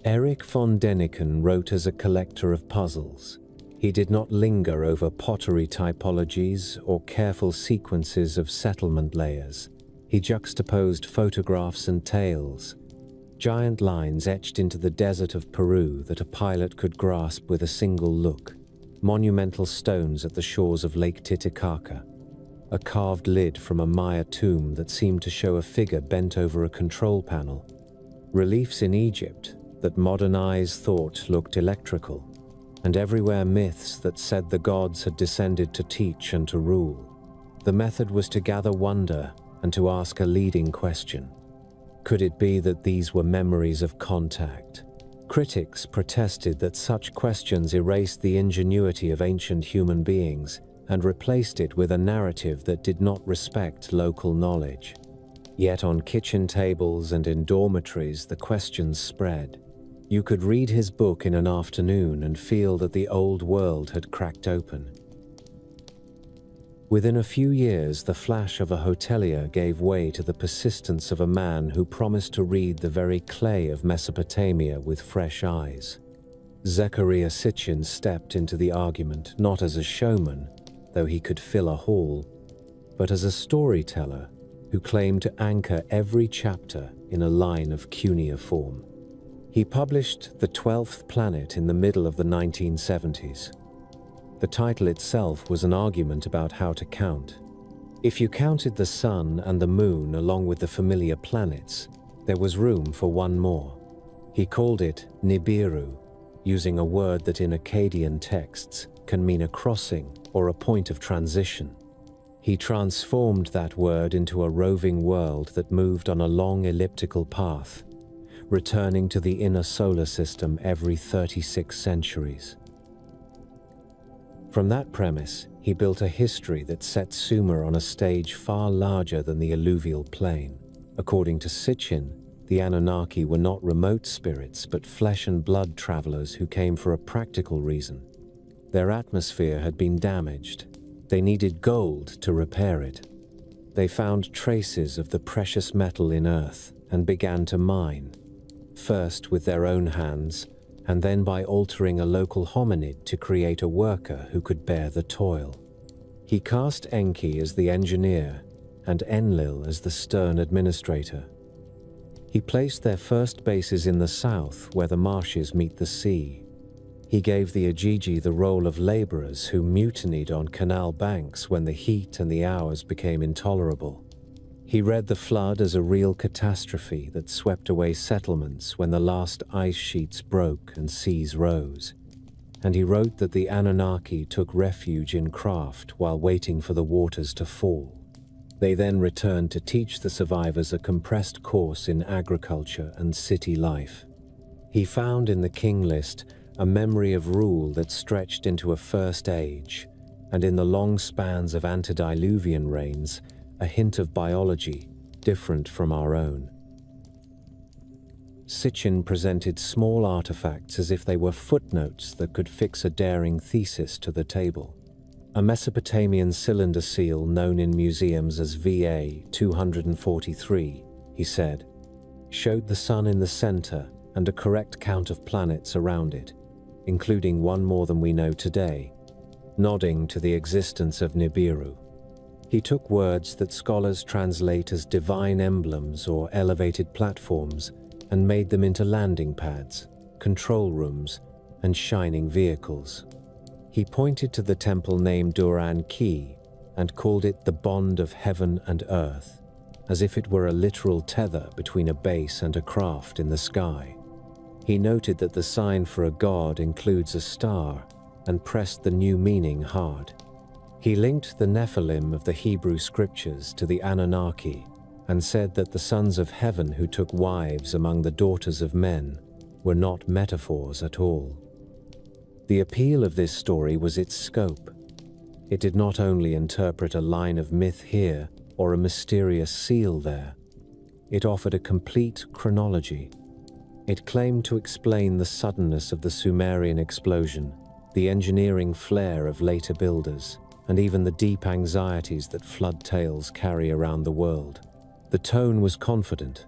Erich von Däniken wrote as a collector of puzzles. He did not linger over pottery typologies or careful sequences of settlement layers. He juxtaposed photographs and tales, giant lines etched into the desert of Peru that a pilot could grasp with a single look, monumental stones at the shores of Lake Titicaca, a carved lid from a Maya tomb that seemed to show a figure bent over a control panel, reliefs in Egypt that modern eyes thought looked electrical, and everywhere myths that said the gods had descended to teach and to rule. The method was to gather wonder and to ask a leading question. Could it be that these were memories of contact? Critics protested that such questions erased the ingenuity of ancient human beings and replaced it with a narrative that did not respect local knowledge. Yet on kitchen tables and in dormitories, the questions spread. You could read his book in an afternoon and feel that the old world had cracked open. Within a few years, the flash of a hotelier gave way to the persistence of a man who promised to read the very clay of Mesopotamia with fresh eyes. Zecharia Sitchin stepped into the argument not as a showman, though he could fill a hall, but as a storyteller who claimed to anchor every chapter in a line of cuneiform. He published The 12th Planet in the middle of the 1970s. The title itself was an argument about how to count. If you counted the sun and the moon along with the familiar planets, there was room for one more. He called it Nibiru, using a word that in Akkadian texts can mean a crossing or a point of transition. He transformed that word into a roving world that moved on a long elliptical path, returning to the inner solar system every 36 centuries. From that premise, he built a history that set Sumer on a stage far larger than the alluvial plain. According to Sitchin, the Anunnaki were not remote spirits but flesh and blood travelers who came for a practical reason. Their atmosphere had been damaged. They needed gold to repair it. They found traces of the precious metal in Earth and began to mine, first with their own hands, and then by altering a local hominid to create a worker who could bear the toil. He cast Enki as the engineer and Enlil as the stern administrator. He placed their first bases in the south where the marshes meet the sea. He gave the Ajiji the role of laborers who mutinied on canal banks when the heat and the hours became intolerable. He read the flood as a real catastrophe that swept away settlements when the last ice sheets broke and seas rose. And he wrote that the Anunnaki took refuge in craft while waiting for the waters to fall. They then returned to teach the survivors a compressed course in agriculture and city life. He found in the king list a memory of rule that stretched into a first age, and in the long spans of antediluvian reigns, a hint of biology different from our own. Sitchin presented small artifacts as if they were footnotes that could fix a daring thesis to the table. A Mesopotamian cylinder seal known in museums as VA 243, he said, showed the sun in the center and a correct count of planets around it, including one more than we know today, nodding to the existence of Nibiru. He took words that scholars translate as divine emblems or elevated platforms and made them into landing pads, control rooms, and shining vehicles. He pointed to the temple named Duran Ki and called it the bond of heaven and earth, as if it were a literal tether between a base and a craft in the sky. He noted that the sign for a god includes a star and pressed the new meaning hard. He linked the Nephilim of the Hebrew scriptures to the Anunnaki and said that the sons of heaven who took wives among the daughters of men were not metaphors at all. The appeal of this story was its scope. It did not only interpret a line of myth here or a mysterious seal there. It offered a complete chronology. It claimed to explain the suddenness of the Sumerian explosion, the engineering flair of later builders, and even the deep anxieties that flood tales carry around the world. The tone was confident.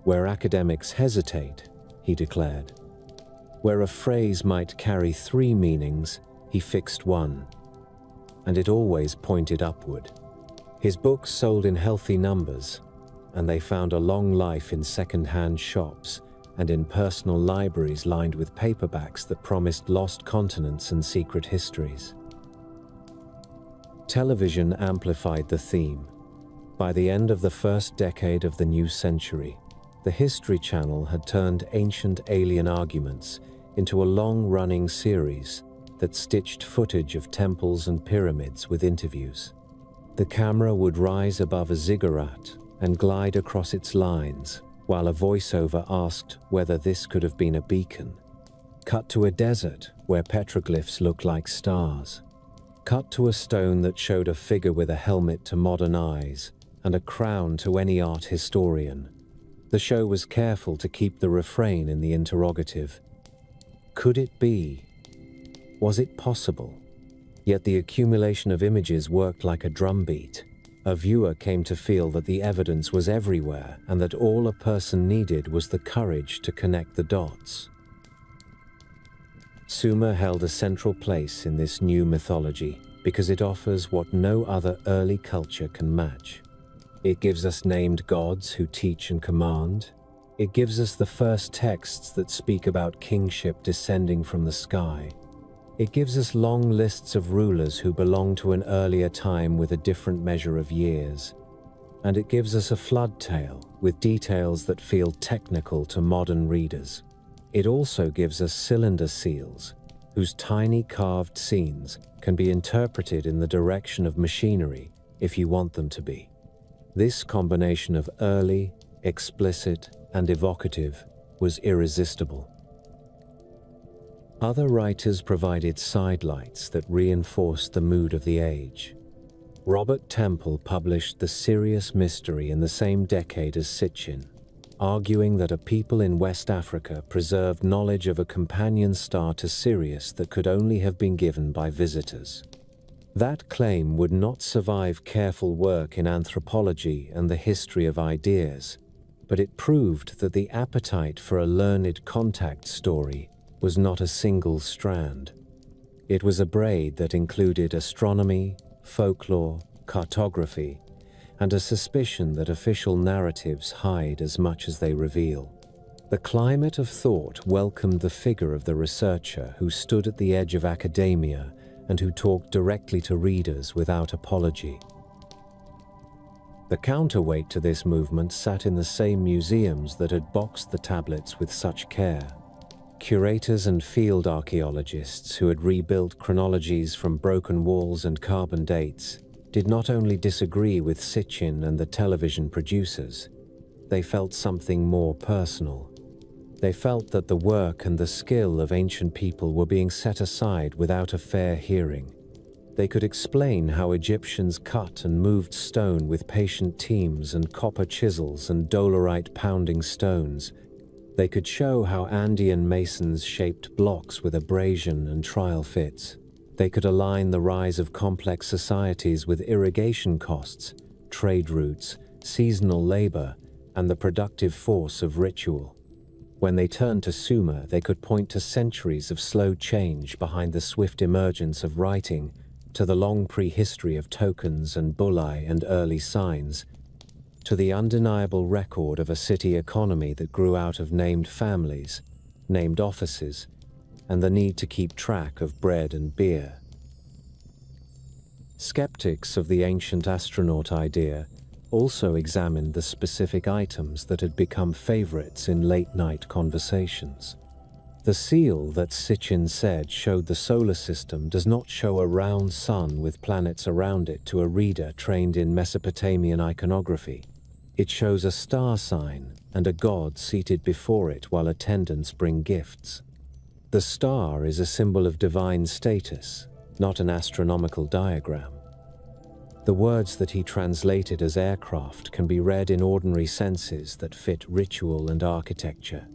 Where academics hesitate, he declared. Where a phrase might carry three meanings, he fixed one. And it always pointed upward. His books sold in healthy numbers, and they found a long life in second-hand shops and in personal libraries lined with paperbacks that promised lost continents and secret histories. Television amplified the theme. By the end of the first decade of the new century, the History Channel had turned ancient alien arguments into a long-running series that stitched footage of temples and pyramids with interviews. The camera would rise above a ziggurat and glide across its lines, while a voiceover asked whether this could have been a beacon. Cut to a desert where petroglyphs looked like stars. Cut to a stone that showed a figure with a helmet to modern eyes and a crown to any art historian. The show was careful to keep the refrain in the interrogative. Could it be? Was it possible? Yet the accumulation of images worked like a drumbeat. A viewer came to feel that the evidence was everywhere and that all a person needed was the courage to connect the dots. Sumer held a central place in this new mythology because it offers what no other early culture can match. It gives us named gods who teach and command. It gives us the first texts that speak about kingship descending from the sky. It gives us long lists of rulers who belong to an earlier time with a different measure of years. And it gives us a flood tale with details that feel technical to modern readers. It also gives us cylinder seals, whose tiny carved scenes can be interpreted in the direction of machinery if you want them to be. This combination of early, explicit, and evocative was irresistible. Other writers provided sidelights that reinforced the mood of the age. Robert Temple published The Sirius Mystery in the same decade as Sitchin, arguing that a people in West Africa preserved knowledge of a companion star to Sirius that could only have been given by visitors. That claim would not survive careful work in anthropology and the history of ideas, but it proved that the appetite for a learned contact story was not a single strand. It was a braid that included astronomy, folklore, cartography, and a suspicion that official narratives hide as much as they reveal. The climate of thought welcomed the figure of the researcher who stood at the edge of academia and who talked directly to readers without apology. The counterweight to this movement sat in the same museums that had boxed the tablets with such care. Curators and field archaeologists who had rebuilt chronologies from broken walls and carbon dates did not only disagree with Sitchin and the television producers, they felt something more personal. They felt that the work and the skill of ancient people were being set aside without a fair hearing. They could explain how Egyptians cut and moved stone with patient teams and copper chisels and dolerite pounding stones. They could show how Andean masons shaped blocks with abrasion and trial fits. They could align the rise of complex societies with irrigation costs, trade routes, seasonal labor, and the productive force of ritual. When they turned to Sumer, they could point to centuries of slow change behind the swift emergence of writing, to the long prehistory of tokens and bullae and early signs, to the undeniable record of a city economy that grew out of named families, named offices, and the need to keep track of bread and beer. Skeptics of the ancient astronaut idea also examined the specific items that had become favorites in late-night conversations. The seal that Sitchin said showed the solar system does not show a round sun with planets around it to a reader trained in Mesopotamian iconography. It shows a star sign and a god seated before it while attendants bring gifts. The star is a symbol of divine status, not an astronomical diagram. The words that he translated as aircraft can be read in ordinary senses that fit ritual and architecture.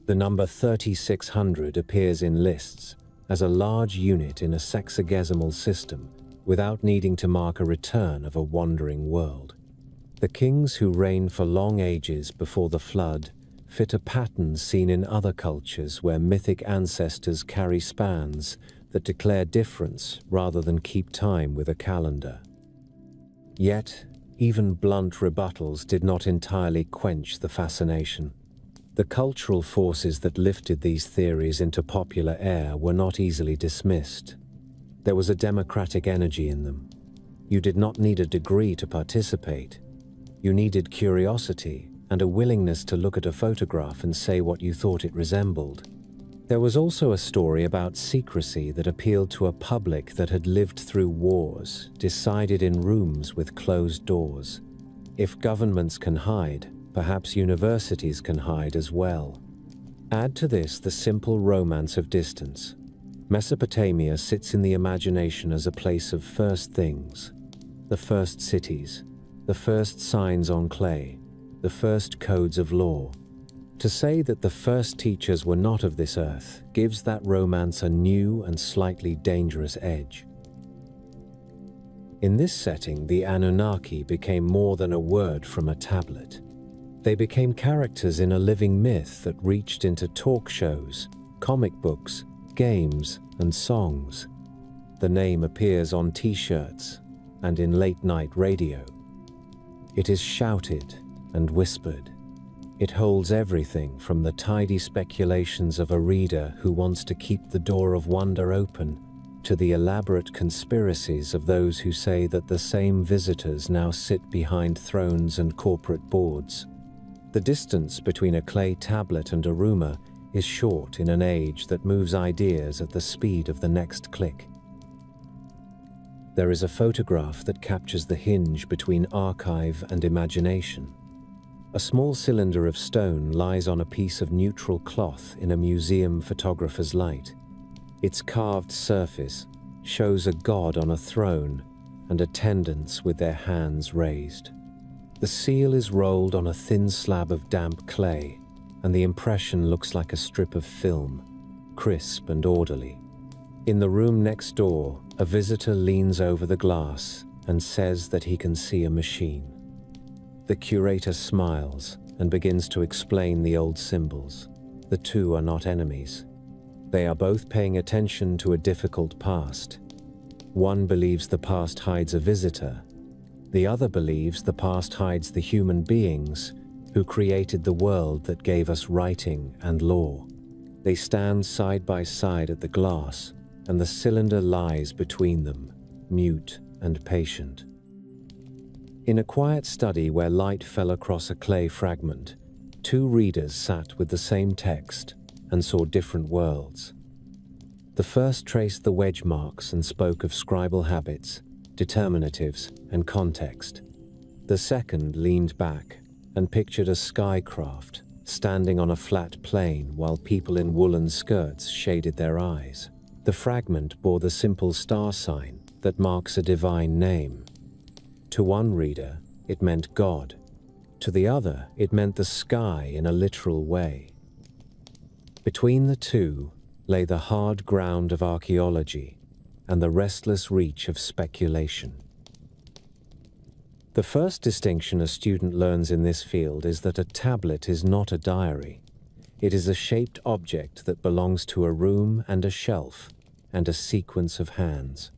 The number 3600 appears in lists, as a large unit in a sexagesimal system without needing to mark a return of a wandering world. The kings who reigned for long ages before the flood fit a pattern seen in other cultures where mythic ancestors carry spans that declare difference rather than keep time with a calendar. Yet, even blunt rebuttals did not entirely quench the fascination. The cultural forces that lifted these theories into popular air were not easily dismissed. There was a democratic energy in them. You did not need a degree to participate. You needed curiosity and a willingness to look at a photograph and say what you thought it resembled. There was also a story about secrecy that appealed to a public that had lived through wars, decided in rooms with closed doors. If governments can hide, perhaps universities can hide as well. Add to this the simple romance of distance. Mesopotamia sits in the imagination as a place of first things, the first cities, the first signs on clay, the first codes of law. To say that the first teachers were not of this earth gives that romance a new and slightly dangerous edge. In this setting, the Anunnaki became more than a word from a tablet. They became characters in a living myth that reached into talk shows, comic books, games, and songs. The name appears on t-shirts and in late-night radio. It is shouted and whispered. It holds everything from the tidy speculations of a reader who wants to keep the door of wonder open to the elaborate conspiracies of those who say that the same visitors now sit behind thrones and corporate boards. The distance between a clay tablet and a rumor is short in an age that moves ideas at the speed of the next click. There is a photograph that captures the hinge between archive and imagination. A small cylinder of stone lies on a piece of neutral cloth in a museum photographer's light. Its carved surface shows a god on a throne and attendants with their hands raised. The seal is rolled on a thin slab of damp clay, and the impression looks like a strip of film, crisp and orderly. In the room next door, a visitor leans over the glass and says that he can see a machine. The curator smiles and begins to explain the old symbols. The two are not enemies. They are both paying attention to a difficult past. One believes the past hides a visitor. The other believes the past hides the human beings who created the world that gave us writing and law. They stand side by side at the glass, and the cylinder lies between them, mute and patient. In a quiet study where light fell across a clay fragment, two readers sat with the same text and saw different worlds. The first traced the wedge marks and spoke of scribal habits, determinatives, and context. The second leaned back and pictured a skycraft standing on a flat plain while people in woolen skirts shaded their eyes. The fragment bore the simple star sign that marks a divine name. To one reader, it meant God. To the other, it meant the sky in a literal way. Between the two lay the hard ground of archaeology and the restless reach of speculation. The first distinction a student learns in this field is that a tablet is not a diary. It is a shaped object that belongs to a room and a shelf and a sequence of hands.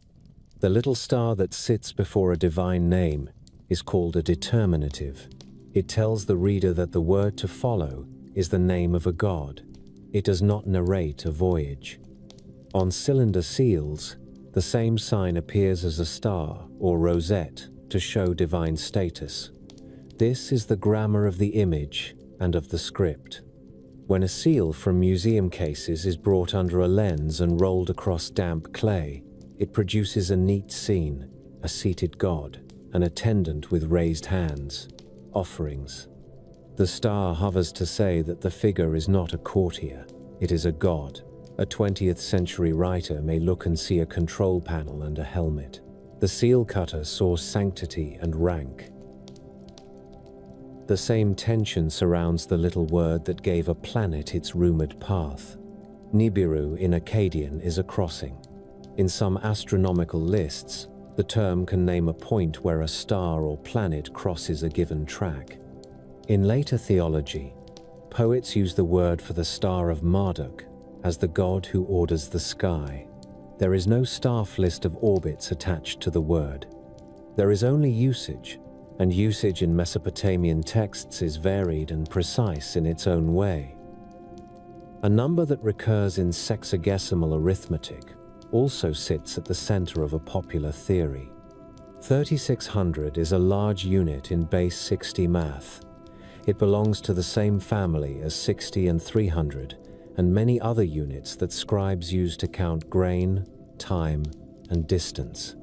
The little star that sits before a divine name is called a determinative. It tells the reader that the word to follow is the name of a god. It does not narrate a voyage. On cylinder seals, the same sign appears as a star or rosette to show divine status. This is the grammar of the image and of the script. When a seal from museum cases is brought under a lens and rolled across damp clay, it produces a neat scene, a seated god, an attendant with raised hands, offerings. The star hovers to say that the figure is not a courtier, it is a god. A 20th century writer may look and see a control panel and a helmet. The seal cutter saw sanctity and rank. The same tension surrounds the little word that gave a planet its rumored path. Nibiru in Akkadian is a crossing. In some astronomical lists, the term can name a point where a star or planet crosses a given track. In later theology, poets use the word for the star of Marduk as the god who orders the sky. There is no staff list of orbits attached to the word. There is only usage, and usage in Mesopotamian texts is varied and precise in its own way. A number that recurs in sexagesimal arithmetic also sits at the center of a popular theory. 3600 is a large unit in base 60 math. It belongs to the same family as 60 and 300, and many other units that scribes use to count grain, time, and distance.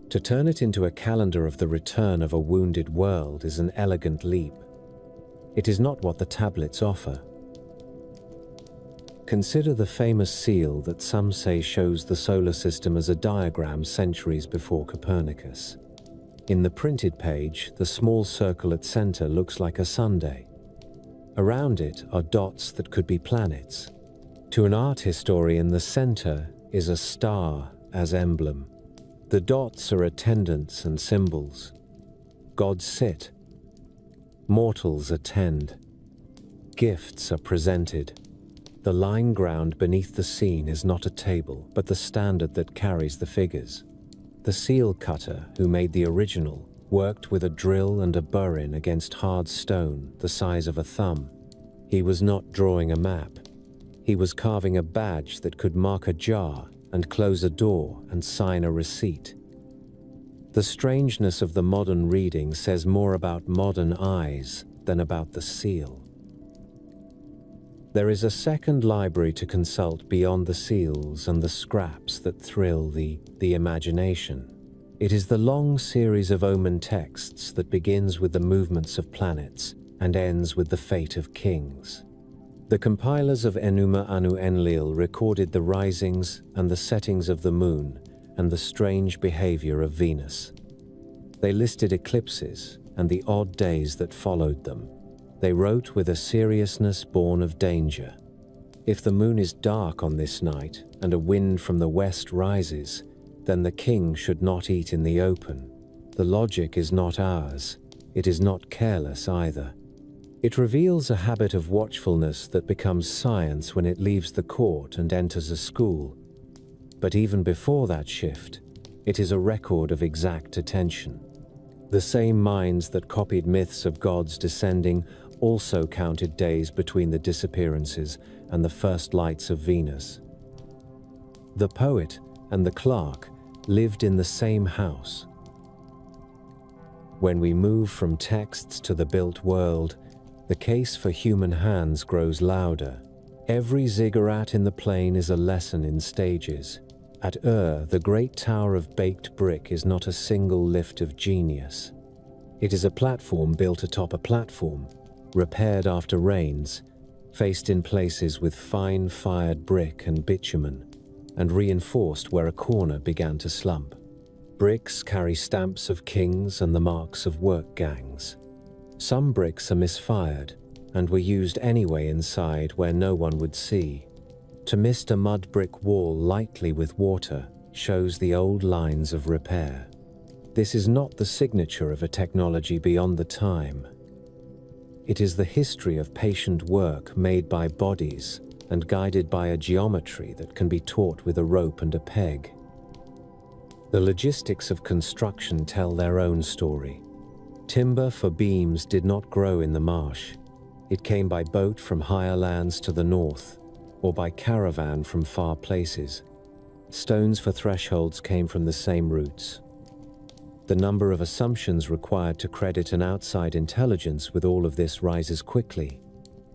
To turn it into a calendar of the return of a wounded world is an elegant leap. It is not what the tablets offer. Consider the famous seal that some say shows the solar system as a diagram centuries before Copernicus. In the printed page, the small circle at center looks like a Sunday. Around it are dots that could be planets. To an art historian, the center is a star as emblem. The dots are attendants and symbols. Gods sit. Mortals attend. Gifts are presented. The line ground beneath the scene is not a table, but the standard that carries the figures. The seal cutter, who made the original, worked with a drill and a burin against hard stone the size of a thumb. He was not drawing a map. He was carving a badge that could mark a jar and close a door and sign a receipt. The strangeness of the modern reading says more about modern eyes than about the seal. There is a second library to consult beyond the seals and the scraps that thrill the imagination. It is the long series of omen texts that begins with the movements of planets and ends with the fate of kings. The compilers of Enuma Anu Enlil recorded the risings and the settings of the moon and the strange behavior of Venus. They listed eclipses and the odd days that followed them. They wrote with a seriousness born of danger. If the moon is dark on this night and a wind from the west rises, then the king should not eat in the open. The logic is not ours. It is not careless either. It reveals a habit of watchfulness that becomes science when it leaves the court and enters a school. But even before that shift, it is a record of exact attention. The same minds that copied myths of gods descending also counted days between the disappearances and the first lights of Venus. The poet and the clerk lived in the same house. When we move from texts to the built world, the case for human hands grows louder. Every ziggurat in the plain is a lesson in stages. At the great tower of baked brick is not a single lift of genius. It is a platform built atop a platform, repaired after rains, faced in places with fine-fired brick and bitumen, and reinforced where a corner began to slump. Bricks carry stamps of kings and the marks of work gangs. Some bricks are misfired and were used anyway inside where no one would see. To mist a mud brick wall lightly with water shows the old lines of repair. This is not the signature of a technology beyond the time. It is the history of patient work made by bodies and guided by a geometry that can be taught with a rope and a peg. The logistics of construction tell their own story. Timber for beams did not grow in the marsh. It came by boat from higher lands to the north, or by caravan from far places. Stones for thresholds came from the same routes. The number of assumptions required to credit an outside intelligence with all of this rises quickly.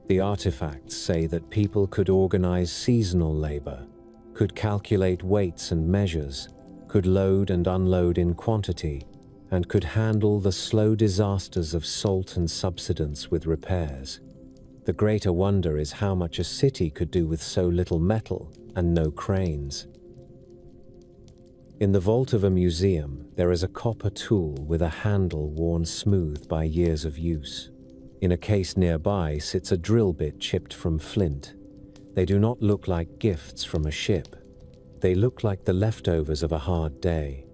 The artifacts say that people could organize seasonal labor, could calculate weights and measures, could load and unload in quantity, and could handle the slow disasters of salt and subsidence with repairs. The greater wonder is how much a city could do with so little metal and no cranes. In the vault of a museum, there is a copper tool with a handle worn smooth by years of use. In a case nearby sits a drill bit chipped from flint. They do not look like gifts from a ship. They look like the leftovers of a hard day.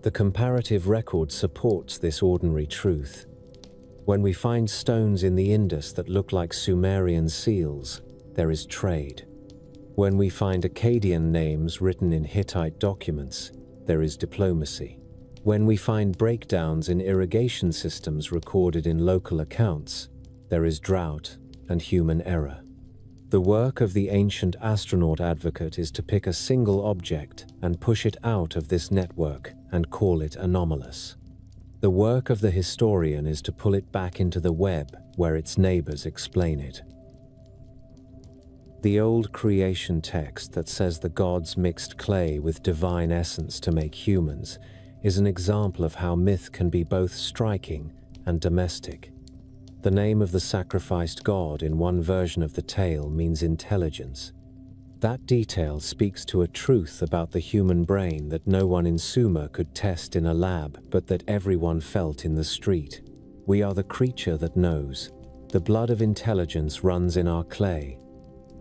The comparative record supports this ordinary truth. When we find stones in the Indus that look like Sumerian seals, there is trade. When we find Akkadian names written in Hittite documents, there is diplomacy. When we find breakdowns in irrigation systems recorded in local accounts, there is drought and human error. The work of the ancient astronaut advocate is to pick a single object and push it out of this network and call it anomalous. The work of the historian is to pull it back into the web where its neighbors explain it. The old creation text that says the gods mixed clay with divine essence to make humans is an example of how myth can be both striking and domestic. The name of the sacrificed god in one version of the tale means intelligence. That detail speaks to a truth about the human brain that no one in Sumer could test in a lab, but that everyone felt in the street. We are the creature that knows. The blood of intelligence runs in our clay.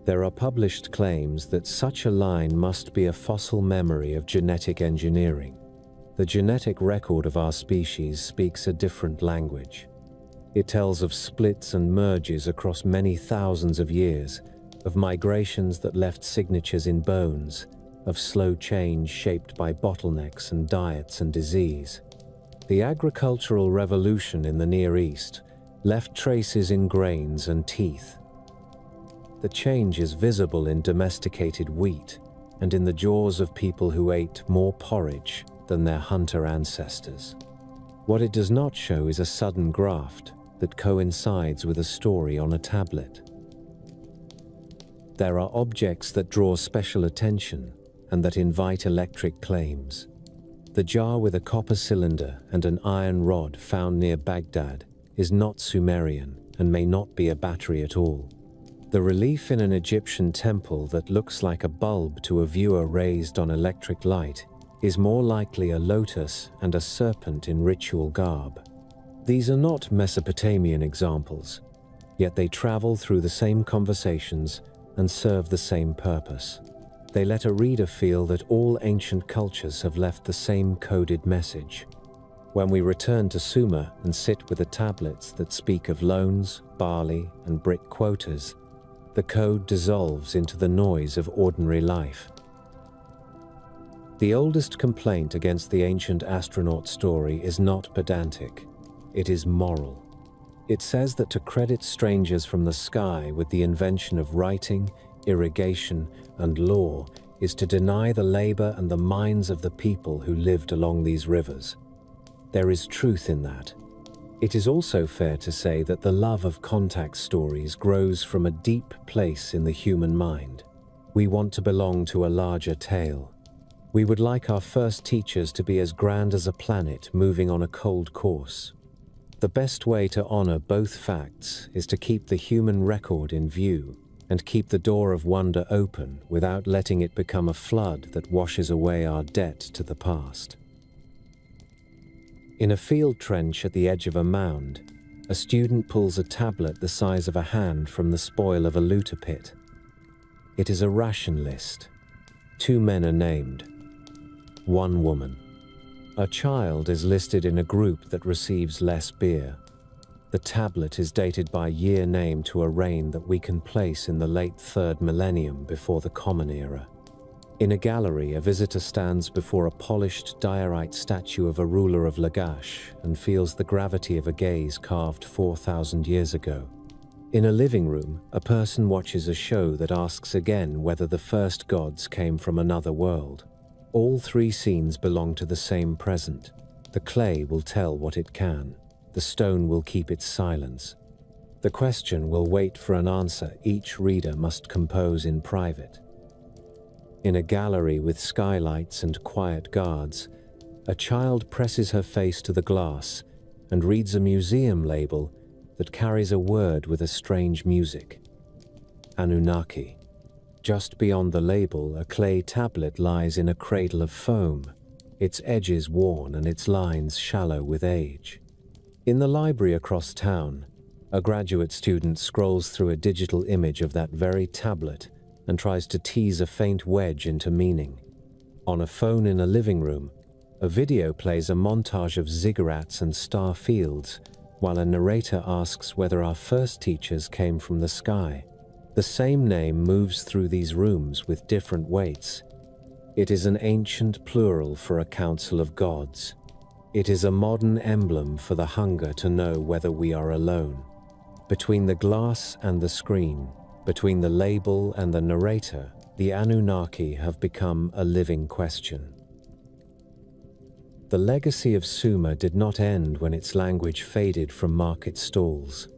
There are published claims that such a line must be a fossil memory of genetic engineering. The genetic record of our species speaks a different language. It tells of splits and merges across many thousands of years, of migrations that left signatures in bones, of slow change shaped by bottlenecks and diets and disease. The agricultural revolution in the Near East left traces in grains and teeth. The change is visible in domesticated wheat and in the jaws of people who ate more porridge than their hunter ancestors. What it does not show is a sudden graft that coincides with a story on a tablet. There are objects that draw special attention and that invite electric claims. The jar with a copper cylinder and an iron rod found near Baghdad is not Sumerian and may not be a battery at all. The relief in an Egyptian temple that looks like a bulb to a viewer raised on electric light is more likely a lotus and a serpent in ritual garb. These are not Mesopotamian examples, yet they travel through the same conversations and serve the same purpose. They let a reader feel that all ancient cultures have left the same coded message. When we return to Sumer and sit with the tablets that speak of loans, barley, and brick quotas, the code dissolves into the noise of ordinary life. The oldest complaint against the ancient astronaut story is not pedantic, it is moral. It says that to credit strangers from the sky with the invention of writing, irrigation, and law is to deny the labor and the minds of the people who lived along these rivers. There is truth in that. It is also fair to say that the love of contact stories grows from a deep place in the human mind. We want to belong to a larger tale. We would like our first teachers to be as grand as a planet moving on a cold course. The best way to honor both facts is to keep the human record in view and keep the door of wonder open without letting it become a flood that washes away our debt to the past. In a field trench at the edge of a mound, a student pulls a tablet the size of a hand from the spoil of a looter pit. It is a ration list. 2 men are named. 1 woman. A child is listed in a group that receives less beer. The tablet is dated by year name to a reign that we can place in the late 3rd millennium before the Common Era. In a gallery, a visitor stands before a polished diorite statue of a ruler of Lagash and feels the gravity of a gaze carved 4,000 years ago. In a living room, a person watches a show that asks again whether the first gods came from another world. All 3 scenes belong to the same present. The clay will tell what it can. The stone will keep its silence. The question will wait for an answer each reader must compose in private. In a gallery with skylights and quiet guards, a child presses her face to the glass and reads a museum label that carries a word with a strange music. Anunnaki. Just beyond the label, a clay tablet lies in a cradle of foam, its edges worn and its lines shallow with age. In the library across town, a graduate student scrolls through a digital image of that very tablet and tries to tease a faint wedge into meaning. On a phone in a living room, a video plays a montage of ziggurats and star fields, while a narrator asks whether our first teachers came from the sky. The same name moves through these rooms with different weights. It is an ancient plural for a council of gods. It is a modern emblem for the hunger to know whether we are alone. Between the glass and the screen, between the label and the narrator, the Anunnaki have become a living question. The legacy of Sumer did not end when its language faded from market stalls.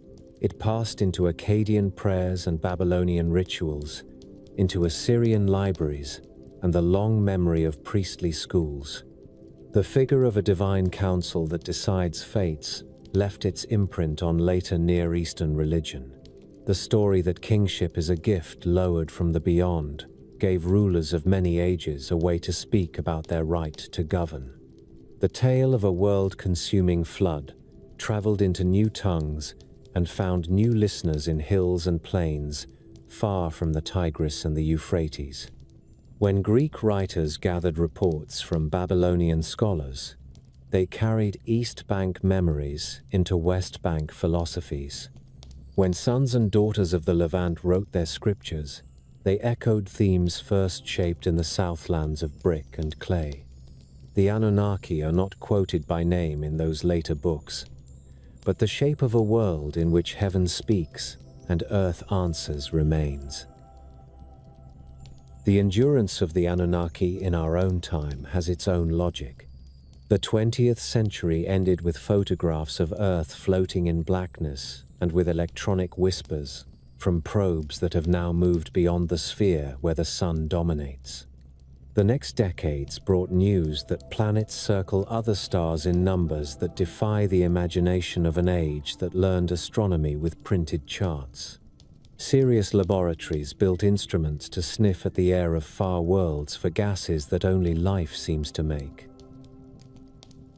It passed into Akkadian prayers and Babylonian rituals, into Assyrian libraries, and the long memory of priestly schools. The figure of a divine council that decides fates left its imprint on later Near Eastern religion. The story that kingship is a gift lowered from the beyond gave rulers of many ages a way to speak about their right to govern. The tale of a world-consuming flood traveled into new tongues and found new listeners in hills and plains far from the Tigris and the Euphrates. When Greek writers gathered reports from Babylonian scholars, they carried East Bank memories into West Bank philosophies. When sons and daughters of the Levant wrote their scriptures, they echoed themes first shaped in the southlands of brick and clay. The Anunnaki are not quoted by name in those later books, but the shape of a world in which heaven speaks and earth answers remains. The endurance of the Anunnaki in our own time has its own logic. The 20th century ended with photographs of Earth floating in blackness and with electronic whispers from probes that have now moved beyond the sphere where the sun dominates. The next decades brought news that planets circle other stars in numbers that defy the imagination of an age that learned astronomy with printed charts. Serious laboratories built instruments to sniff at the air of far worlds for gases that only life seems to make.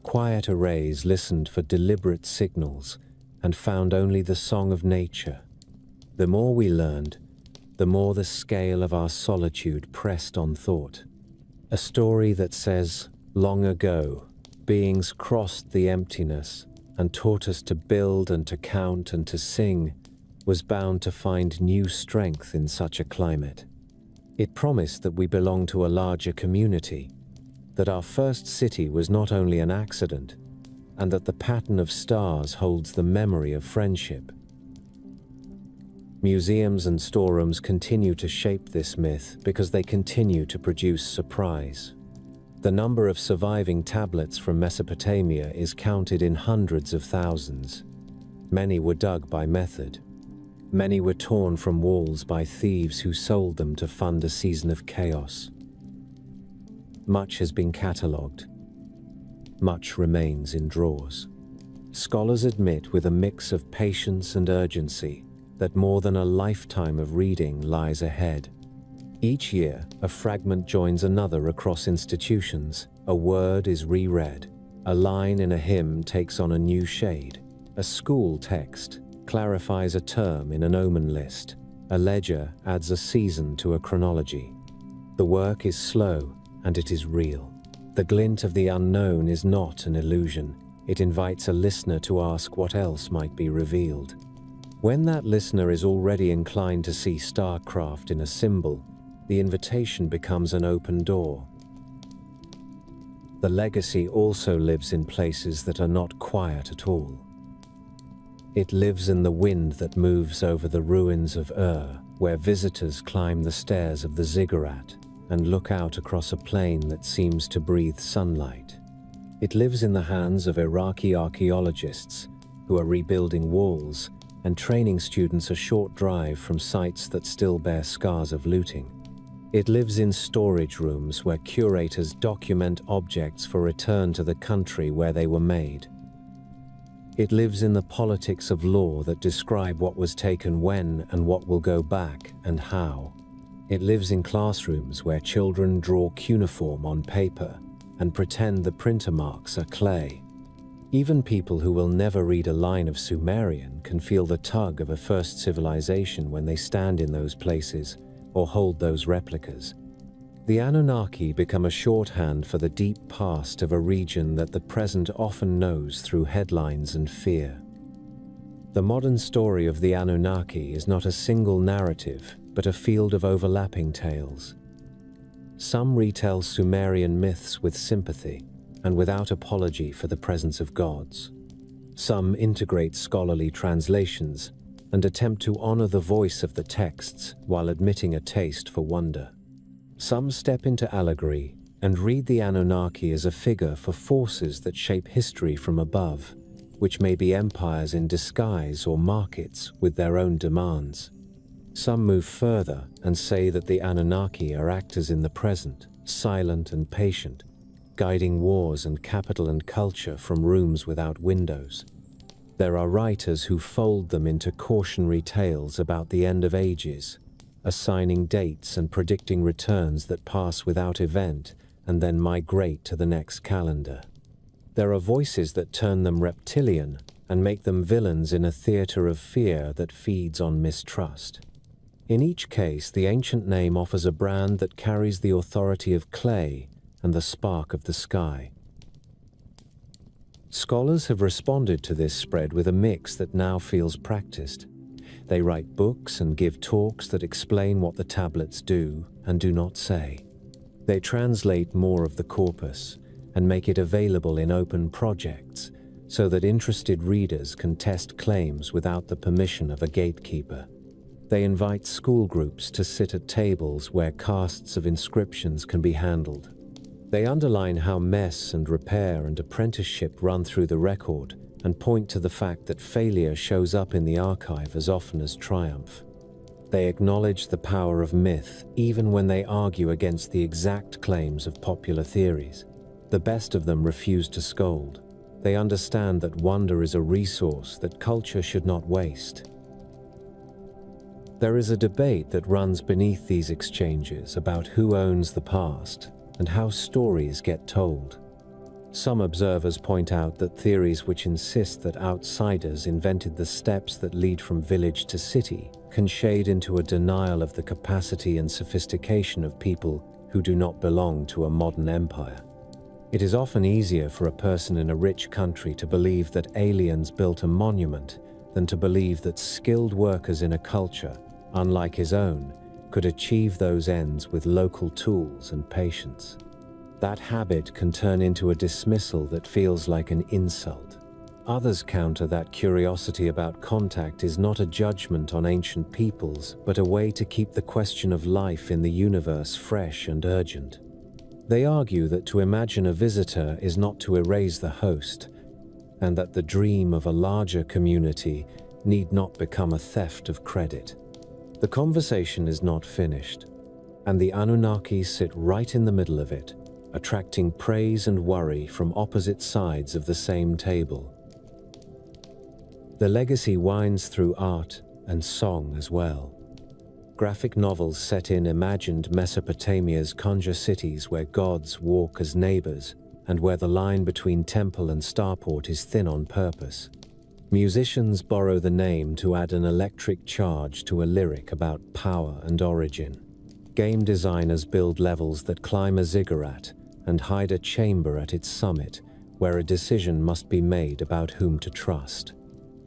Quiet arrays listened for deliberate signals and found only the song of nature. The more we learned, the more the scale of our solitude pressed on thought. A story that says, long ago, beings crossed the emptiness and taught us to build and to count and to sing, was bound to find new strength in such a climate. It promised that we belong to a larger community, that our first city was not only an accident, and that the pattern of stars holds the memory of friendship. Museums and storerooms continue to shape this myth because they continue to produce surprise. The number of surviving tablets from Mesopotamia is counted in hundreds of thousands. Many were dug by method. Many were torn from walls by thieves who sold them to fund a season of chaos. Much has been catalogued. Much remains in drawers. Scholars admit with a mix of patience and urgency that more than a lifetime of reading lies ahead. Each year, a fragment joins another across institutions. A word is reread. A line in a hymn takes on a new shade. A school text clarifies a term in an omen list. A ledger adds a season to a chronology. The work is slow, and it is real. The glint of the unknown is not an illusion. It invites a listener to ask what else might be revealed. When that listener is already inclined to see starcraft in a symbol, the invitation becomes an open door. The legacy also lives in places that are not quiet at all. It lives in the wind that moves over the ruins of Ur, where visitors climb the stairs of the ziggurat and look out across a plain that seems to breathe sunlight. It lives in the hands of Iraqi archaeologists who are rebuilding walls and training students a short drive from sites that still bear scars of looting. It lives in storage rooms where curators document objects for return to the country where they were made. It lives in the politics of law that describe what was taken when and what will go back and how. It lives in classrooms where children draw cuneiform on paper and pretend the printer marks are clay. Even people who will never read a line of Sumerian can feel the tug of a first civilization when they stand in those places, or hold those replicas. The Anunnaki become a shorthand for the deep past of a region that the present often knows through headlines and fear. The modern story of the Anunnaki is not a single narrative, but a field of overlapping tales. Some retell Sumerian myths with sympathy and without apology for the presence of gods. Some integrate scholarly translations and attempt to honor the voice of the texts while admitting a taste for wonder. Some step into allegory and read the Anunnaki as a figure for forces that shape history from above, which may be empires in disguise or markets with their own demands. Some move further and say that the Anunnaki are actors in the present, silent and patient, guiding wars and capital and culture from rooms without windows. There are writers who fold them into cautionary tales about the end of ages, assigning dates and predicting returns that pass without event and then migrate to the next calendar. There are voices that turn them reptilian and make them villains in a theater of fear that feeds on mistrust. In each case, the ancient name offers a brand that carries the authority of clay and the spark of the sky. Scholars have responded to this spread with a mix that now feels practiced. They write books and give talks that explain what the tablets do and do not say. They translate more of the corpus and make it available in open projects so that interested readers can test claims without the permission of a gatekeeper. They invite school groups to sit at tables where casts of inscriptions can be handled. They underline how mess and repair and apprenticeship run through the record and point to the fact that failure shows up in the archive as often as triumph. They acknowledge the power of myth even when they argue against the exact claims of popular theories. The best of them refuse to scold. They understand that wonder is a resource that culture should not waste. There is a debate that runs beneath these exchanges about who owns the past and how stories get told. Some observers point out that theories which insist that outsiders invented the steps that lead from village to city can shade into a denial of the capacity and sophistication of people who do not belong to a modern empire. It is often easier for a person in a rich country to believe that aliens built a monument than to believe that skilled workers in a culture, unlike his own, could achieve those ends with local tools and patience. That habit can turn into a dismissal that feels like an insult. Others counter that curiosity about contact is not a judgment on ancient peoples, but a way to keep the question of life in the universe fresh and urgent. They argue that to imagine a visitor is not to erase the host, and that the dream of a larger community need not become a theft of credit. The conversation is not finished, and the Anunnaki sit right in the middle of it, attracting praise and worry from opposite sides of the same table. The legacy winds through art and song as well. Graphic novels set in imagined Mesopotamia's conjure cities where gods walk as neighbors and where the line between temple and starport is thin on purpose. Musicians borrow the name to add an electric charge to a lyric about power and origin. Game designers build levels that climb a ziggurat and hide a chamber at its summit where a decision must be made about whom to trust.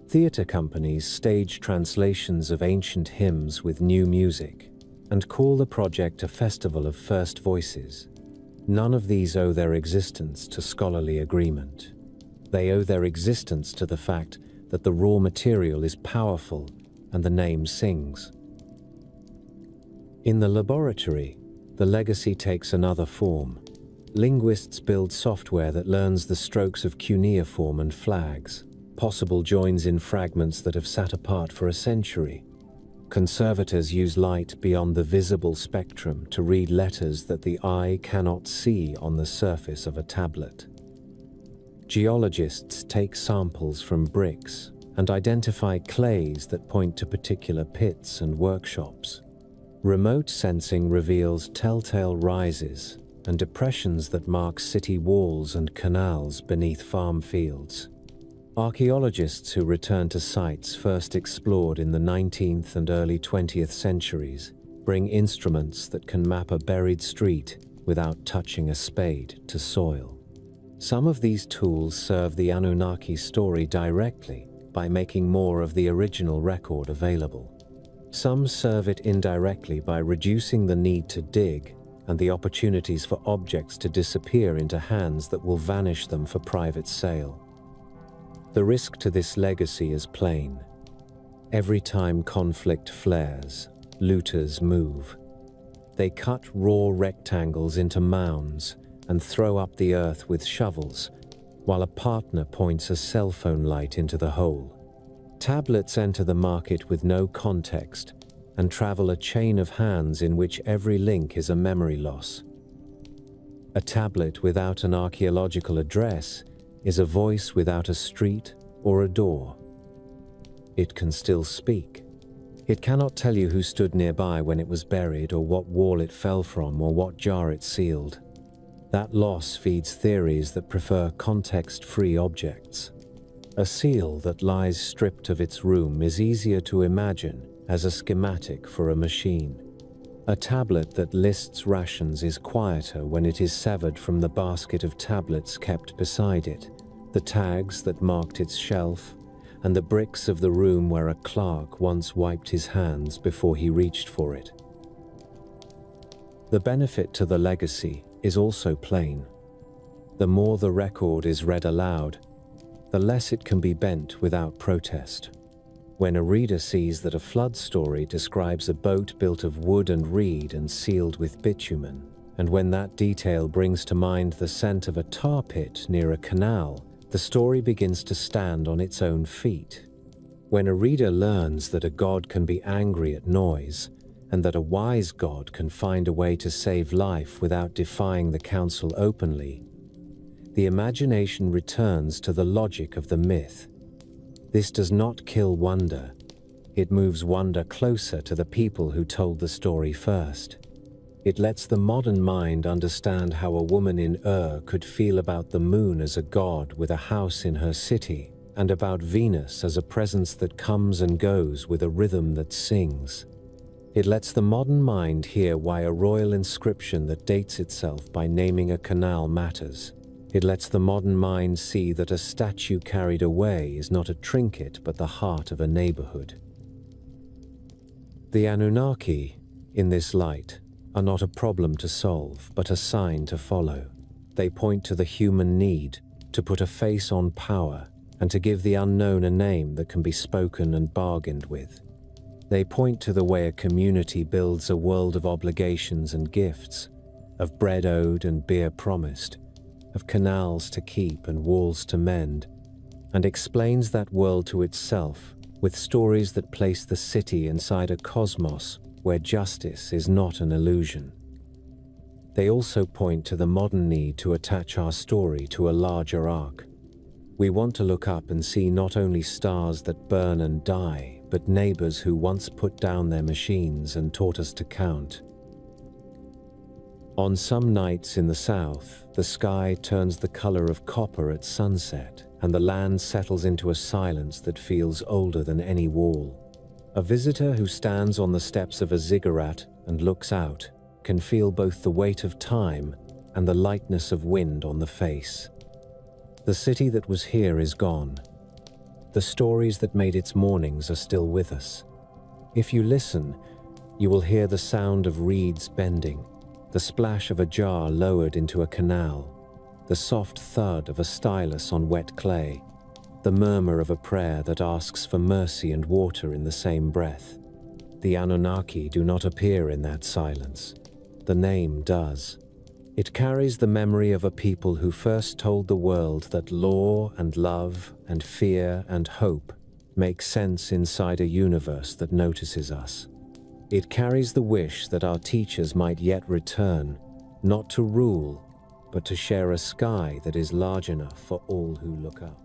Theater companies stage translations of ancient hymns with new music and call the project a festival of first voices. None of these owe their existence to scholarly agreement. They owe their existence to the fact that the raw material is powerful and the name sings. In the laboratory, the legacy takes another form. Linguists build software that learns the strokes of cuneiform and flags, possible joins in fragments that have sat apart for a century. Conservators use light beyond the visible spectrum to read letters that the eye cannot see on the surface of a tablet. Geologists take samples from bricks and identify clays that point to particular pits and workshops. Remote sensing reveals telltale rises and depressions that mark city walls and canals beneath farm fields. Archaeologists who return to sites first explored in the 19th and early 20th centuries bring instruments that can map a buried street without touching a spade to soil. Some of these tools serve the Anunnaki story directly by making more of the original record available. Some serve it indirectly by reducing the need to dig and the opportunities for objects to disappear into hands that will vanish them for private sale. The risk to this legacy is plain. Every time conflict flares, looters move. They cut raw rectangles into mounds and throw up the earth with shovels, while a partner points a cell phone light into the hole. Tablets enter the market with no context and travel a chain of hands in which every link is a memory loss. A tablet without an archaeological address is a voice without a street or a door. It can still speak. It cannot tell you who stood nearby when it was buried, or what wall it fell from, or what jar it sealed. That loss feeds theories that prefer context-free objects. A seal that lies stripped of its room is easier to imagine as a schematic for a machine. A tablet that lists rations is quieter when it is severed from the basket of tablets kept beside it, the tags that marked its shelf, and the bricks of the room where a clerk once wiped his hands before he reached for it. The benefit to the legacy is also plain. The more the record is read aloud, the less it can be bent without protest. When a reader sees that a flood story describes a boat built of wood and reed and sealed with bitumen, and when that detail brings to mind the scent of a tar pit near a canal, the story begins to stand on its own feet. When a reader learns that a god can be angry at noise, and that a wise god can find a way to save life without defying the council openly, the imagination returns to the logic of the myth. This does not kill wonder. It moves wonder closer to the people who told the story first. It lets the modern mind understand how a woman in could feel about the moon as a god with a house in her city, and about Venus as a presence that comes and goes with a rhythm that sings. It lets the modern mind hear why a royal inscription that dates itself by naming a canal matters. It lets the modern mind see that a statue carried away is not a trinket but the heart of a neighborhood. The Anunnaki, in this light, are not a problem to solve, but a sign to follow. They point to the human need to put a face on power and to give the unknown a name that can be spoken and bargained with. They point to the way a community builds a world of obligations and gifts, of bread owed and beer promised, of canals to keep and walls to mend, and explains that world to itself with stories that place the city inside a cosmos where justice is not an illusion. They also point to the modern need to attach our story to a larger arc. We want to look up and see not only stars that burn and die, but neighbors who once put down their machines and taught us to count. On some nights in the south, the sky turns the color of copper at sunset, and the land settles into a silence that feels older than any wall. A visitor who stands on the steps of a ziggurat and looks out can feel both the weight of time and the lightness of wind on the face. The city that was here is gone. The stories that made its mornings are still with us. If you listen, you will hear the sound of reeds bending, the splash of a jar lowered into a canal, the soft thud of a stylus on wet clay, the murmur of a prayer that asks for mercy and water in the same breath. The Anunnaki do not appear in that silence. The name does. It carries the memory of a people who first told the world that law and love and fear and hope make sense inside a universe that notices us. It carries the wish that our teachers might yet return, not to rule, but to share a sky that is large enough for all who look up.